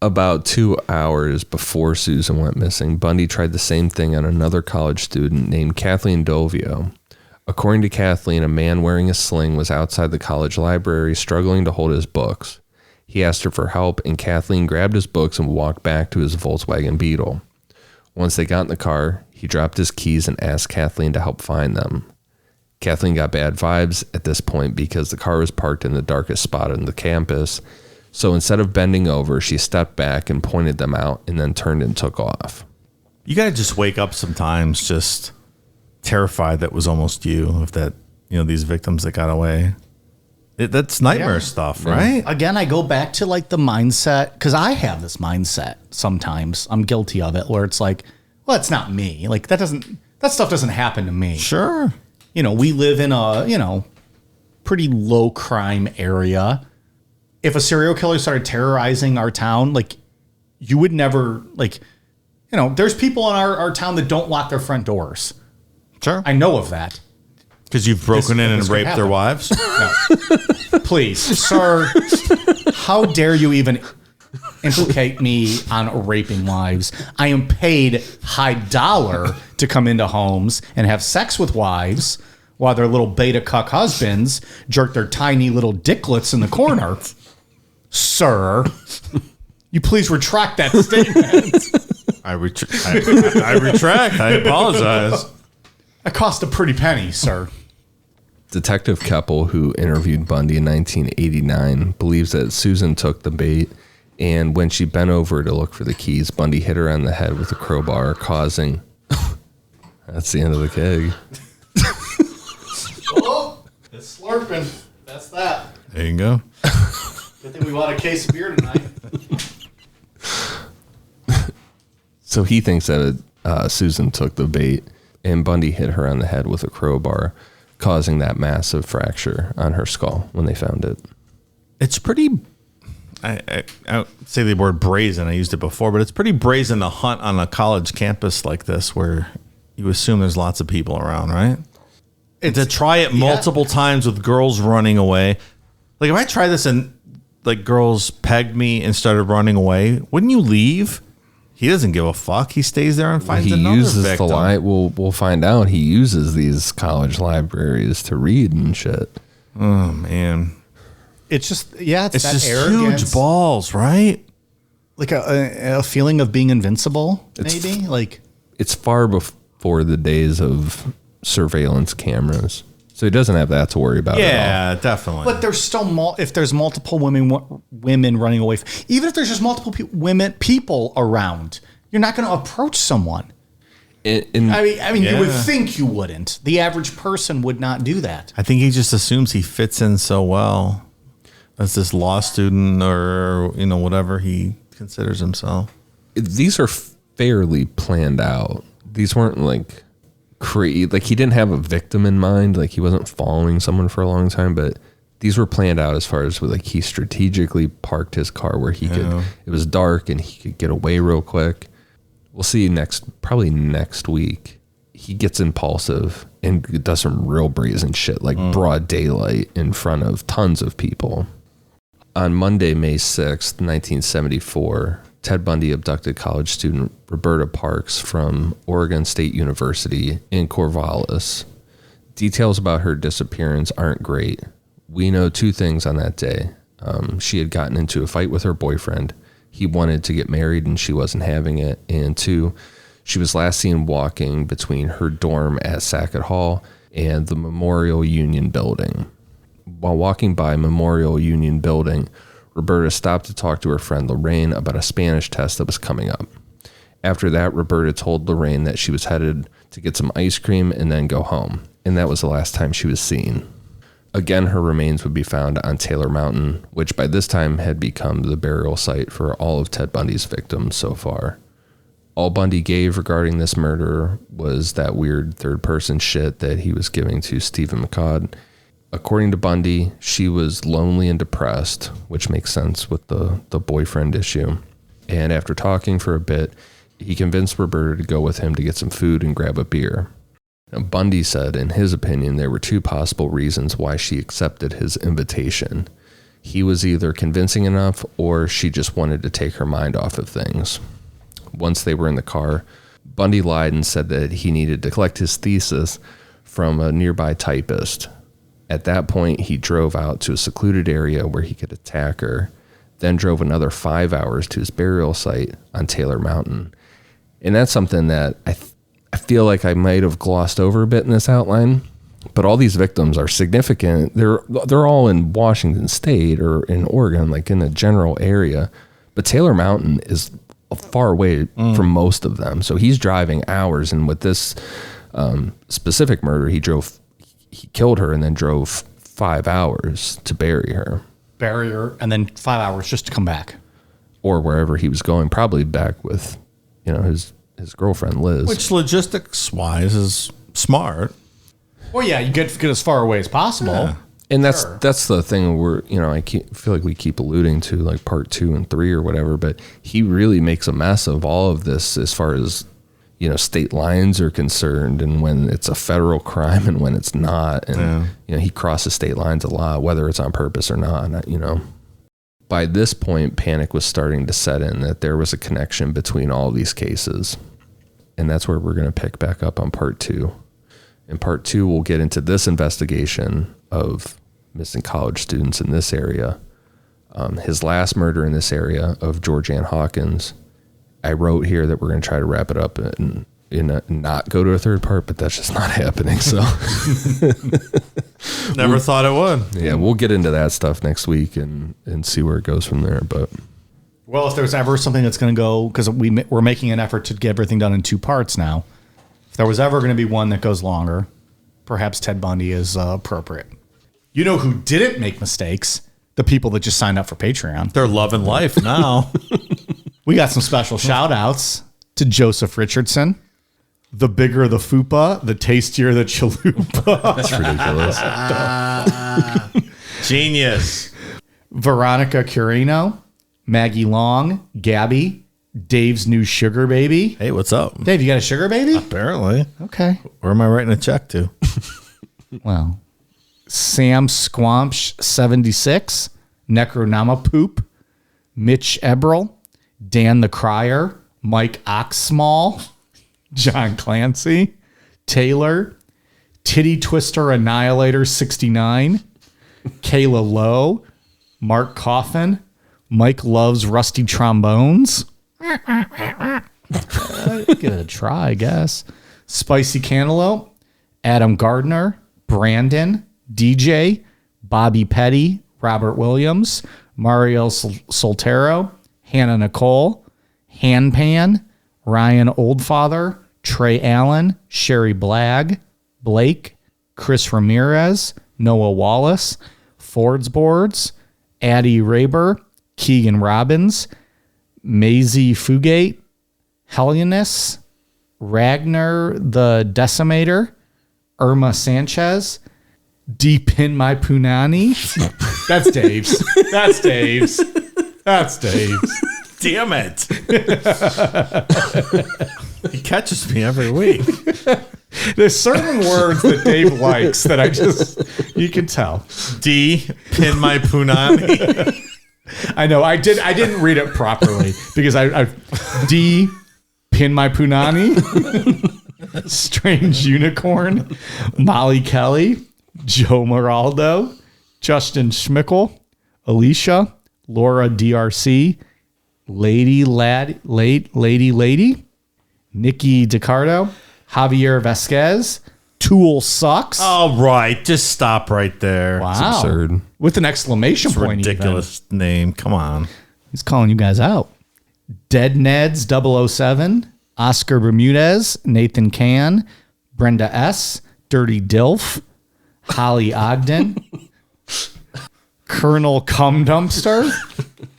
About 2 hours before Susan went missing, Bundy tried the same thing on another college student named Kathleen Dovio. According to Kathleen, a man wearing a sling was outside the college library struggling to hold his books. He asked her for help, and Kathleen grabbed his books and walked back to his Volkswagen Beetle. Once they got in the car, he dropped his keys and asked Kathleen to help find them. Kathleen got bad vibes at this point because the car was parked in the darkest spot on the campus. So instead of bending over, she stepped back and pointed them out and then turned and took off. You got to just wake up sometimes just terrified that was almost you, if that, these victims that got away. That's nightmare stuff, right? Again, I go back to like the mindset, because I have this mindset sometimes. I'm guilty of it, where it's like, well, it's not me. Like that stuff doesn't happen to me. Sure. We live in a, pretty low crime area. If a serial killer started terrorizing our town, like you would never there's people in our town that don't lock their front doors. Sure. I know of that. Because you've broken in and raped their wives? No. Please, sir, how dare you even implicate me on raping wives? I am paid high dollar to come into homes and have sex with wives while their little beta cuck husbands jerk their tiny little dicklets in the corner. Sir, you please retract that statement. I retract. I apologize. That cost a pretty penny, sir. Detective Keppel, who interviewed Bundy in 1989, believes that Susan took the bait, and when she bent over to look for the keys, Bundy hit her on the head with a crowbar, causing... That's the end of the keg. Oh, it's slurping. That's that. There you go. Good thing we bought a case of beer tonight. So he thinks that Susan took the bait, and Bundy hit her on the head with a crowbar, causing that massive fracture on her skull when they found it. It's pretty, I say the word brazen, I used it before, but it's pretty brazen to hunt on a college campus like this where you assume there's lots of people around, right? And to try it multiple times with girls running away. Like if I try this and like girls pegged me and started running away, wouldn't you leave? He doesn't give a fuck. He stays there and finds another victim. We'll find out. He uses these college libraries to read and shit. Oh man, it's just it's that just arrogance. Huge balls, right? Like a feeling of being invincible. Maybe like it's far before the days of surveillance cameras, so he doesn't have that to worry about. Yeah, definitely. But there's still if there's multiple women running away, even if there's just multiple people around, you're not going to approach someone. I mean, you would think you wouldn't. The average person would not do that. I think he just assumes he fits in so well as this law student or whatever he considers himself. These are fairly planned out. These weren't like crazy. Like he didn't have a victim in mind. Like he wasn't following someone for a long time. But these were planned out as far as like he strategically parked his car where he could. It was dark and he could get away real quick. We'll see probably next week. He gets impulsive and does some real brazen shit, like broad daylight in front of tons of people. On Monday, May 6th, 1974, Ted Bundy abducted college student Roberta Parks from Oregon State University in Corvallis. Details about her disappearance aren't great. We know two things on that day. She had gotten into a fight with her boyfriend. He wanted to get married and she wasn't having it. And two, she was last seen walking between her dorm at Sackett Hall and the Memorial Union building. While walking by Memorial Union building, Roberta stopped to talk to her friend Lorraine about a Spanish test that was coming up. After that, Roberta told Lorraine that she was headed to get some ice cream and then go home. And that was the last time she was seen. Again, her remains would be found on Taylor Mountain, which by this time had become the burial site for all of Ted Bundy's victims so far. All Bundy gave regarding this murder was that weird third-person shit that he was giving to Stephen McCaud. According to Bundy, she was lonely and depressed, which makes sense with the boyfriend issue. And after talking for a bit, he convinced Roberta to go with him to get some food and grab a beer. Now, Bundy said, in his opinion, there were two possible reasons why she accepted his invitation. He was either convincing enough or she just wanted to take her mind off of things. Once they were in the car, Bundy lied and said that he needed to collect his thesis from a nearby typist. At that point, he drove out to a secluded area where he could attack her, then drove another 5 hours to his burial site on Taylor Mountain. And that's something that I feel like I might have glossed over a bit in this outline, but all these victims are significant. They're all in Washington State or in Oregon, like in a general area. But Taylor Mountain is far away from most of them. So he's driving hours. And with this specific murder, he killed her and then drove 5 hours to bury her. Bury her and then 5 hours just to come back. Or wherever he was going, probably back with, his girlfriend, Liz. Which logistics-wise is smart. Well, yeah, you get as far away as possible. Yeah. And that's the thing where, I feel like we keep alluding to like part 2 and 3 or whatever, but he really makes a mess of all of this as far as, state lines are concerned and when it's a federal crime and when it's not. And, he crosses state lines a lot, whether it's on purpose or not, By this point, panic was starting to set in that there was a connection between all these cases. And that's where we're going to pick back up on part 2. In part 2, we'll get into this investigation of missing college students in this area. His last murder in this area of George Ann Hawkins. I wrote here that we're going to try to wrap it up and not go to a third part, but that's just not happening. So Never thought it would. Yeah, we'll get into that stuff next week and see where it goes from there. But well, if there's ever something that's going to go, because we're making an effort to get everything done in 2 parts now. If there was ever going to be one that goes longer, perhaps Ted Bundy is appropriate. You know who didn't make mistakes? The people that just signed up for Patreon. They're loving life now. We got some special shout outs to Joseph Richardson. The bigger the fupa, the tastier the chalupa. that's ridiculous. Genius. Veronica Curino, Maggie Long, Gabby, Dave's new sugar baby. Hey, what's up? Dave, you got a sugar baby? Apparently. Okay. Where am I writing a check to? Well, Sam Squamch 76, Necronama Poop, Mitch Ebrel, Dan the Crier, Mike Oxsmall, John Clancy, Taylor, Titty Twister Annihilator 69, Kayla Lowe, Mark Coffin, Mike Loves Rusty Trombones. Give it a try, I guess. Spicy Cantaloupe, Adam Gardner, Brandon, DJ, Bobby Petty, Robert Williams, Mario Soltero, Hannah Nicole, Hanpan, Ryan Oldfather, Trey Allen, Sherry Blake, Chris Ramirez, Noah Wallace, Ford's Boards, Addie Raber, Keegan Robbins, Maisie Fugate, Hellianus, Ragnar the Decimator, Irma Sanchez, Deepin My Punani. That's Dave's. That's Dave's. That's Dave's. Damn it. He catches me every week. There's certain words that Dave likes that you can tell. Pin my punani. I know. I didn't read it properly because I pin my punani. Strange Unicorn, Molly Kelly, Joe Moraldo, Justin Schmickel, Alicia, Laura DRC, Lady, Nikki DiCardo, Javier Vasquez, Tool Sucks. All right, just stop right there. Wow. It's absurd. With an exclamation It's a point. ridiculous name. Come on. He's calling you guys out. Dead Neds 007, Oscar Bermudez, Nathan Can, Brenda S., Dirty Dilf, Holly Ogden, Colonel Cum Dumpster.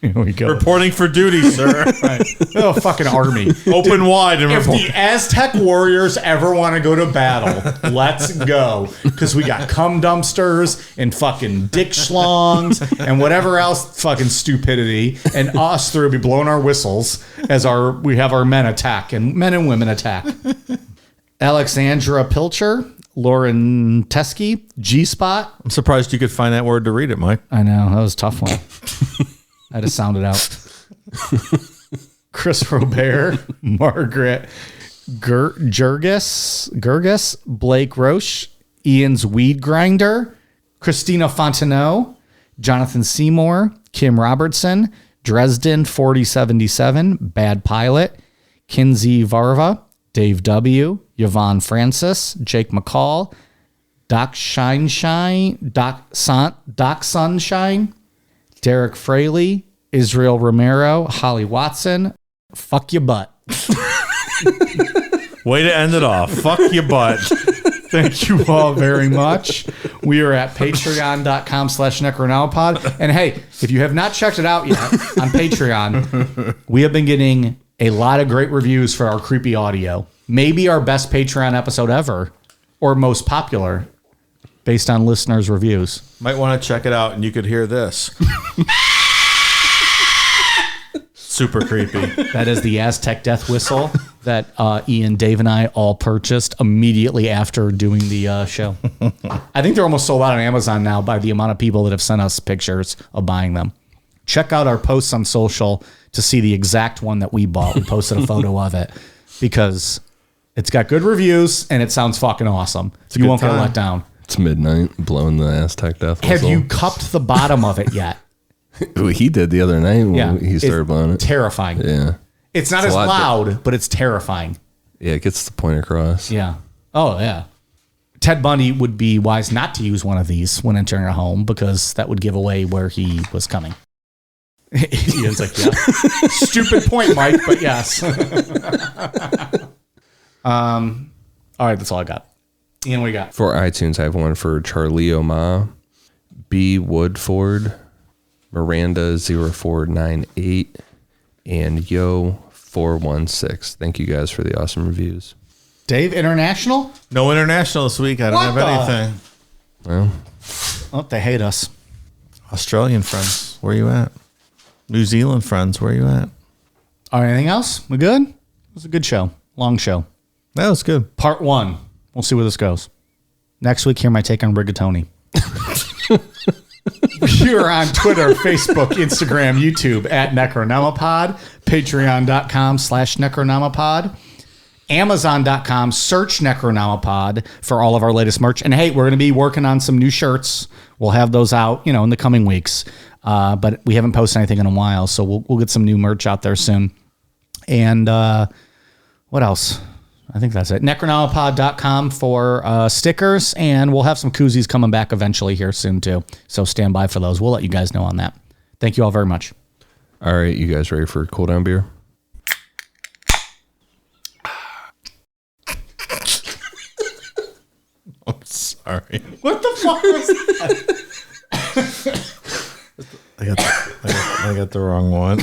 Here we go. Reporting for duty, sir. Right. Oh, fucking army. Open wide and If report. the Aztec warriors ever want to go to battle, let's go. Because we got cum dumpsters and fucking dick schlongs and whatever else fucking stupidity. And us three will be blowing our whistles as we have our men attack and men and women attack. Alexandra Pilcher, Lauren Teskey, G-Spot. I'm surprised you could find that word to read it, Mike. I know, that was a tough one. I had to sound it out. Chris Robert, Margaret Gerges, Blake Roche, Ian's Weed Grinder, Christina Fontenot, Jonathan Seymour, Kim Robertson, Dresden 4077, Bad Pilot, Kinsey Varva, Dave W., Yvonne Francis, Jake McCall, Doc Sunshine, Derek Fraley, Israel Romero, Holly Watson. Fuck your butt. Way to end it off. Fuck your butt. Thank you all very much. We are at patreon.com/necronomipod. And hey, if you have not checked it out yet on Patreon, we have been getting a lot of great reviews for our creepy audio. Maybe our best Patreon episode ever, or most popular, based on listeners' reviews. Might want to check it out and you could hear this. Super creepy. That is the Aztec death whistle that Ian, Dave, and I all purchased immediately after doing the show. I think they're almost sold out on Amazon now by the amount of people that have sent us pictures of buying them. Check out our posts on social to see the exact one that we bought. We posted a photo of it because it's got good reviews and it sounds fucking awesome. You won't get let down. It's midnight, blowing the Aztec death whistle. Have you cupped the bottom of it yet? He did the other night when Yeah. he started blowing it. Terrifying. Yeah. It's not It's as a lot loud, but it's terrifying. Yeah, it gets the point across. Yeah. Oh, yeah. Ted Bundy would be wise not to use one of these when entering a home because that would give away where he was coming. Ian's like, yeah. Stupid point, Mike, but yes. All right, that's all I got. Ian, what you got? For iTunes, I have one for Charlie O'Ma, B. Woodford, Miranda 0498, and Yo 416. Thank you guys for the awesome reviews. Dave, international? No international this week. I don't What have the- anything. Well, Oh, they hate us. Australian friends, where you at? New Zealand friends, where you at? All right, anything else? We good? It was a good show. Long show. That was good. Part 1. We'll see where this goes. Next week, hear my take on rigatoni. We're on Twitter, Facebook, Instagram, YouTube at Necronomipod, patreon.com/Necronomipod, Amazon.com, search Necronomipod for all of our latest merch. And hey, we're going to be working on some new shirts. We'll have those out, in the coming weeks. But we haven't posted anything in a while, so we'll get some new merch out there soon. And what else? I think that's it. Necronomipod.com for stickers, and we'll have some koozies coming back eventually here soon too. So stand by for those. We'll let you guys know on that. Thank you all very much. all right, you guys ready for a cool down beer? I'm sorry. What the fuck was that? I got the wrong one.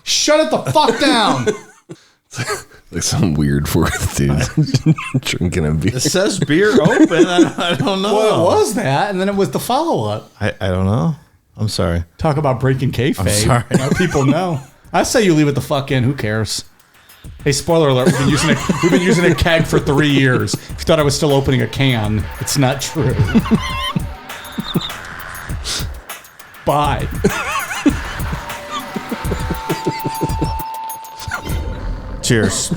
Shut it the fuck down. Like some weird fourth dude drinking a beer. It says beer open. I don't know. Well, it was that, and then it was the follow-up. I don't know. I'm sorry. Talk about breaking kayfabe. I'm sorry. Now people know. I say you leave it the fuck in. Who cares? Hey, spoiler alert. We've been using a keg for 3 years. If you thought I was still opening a can, it's not true. Bye. Cheers.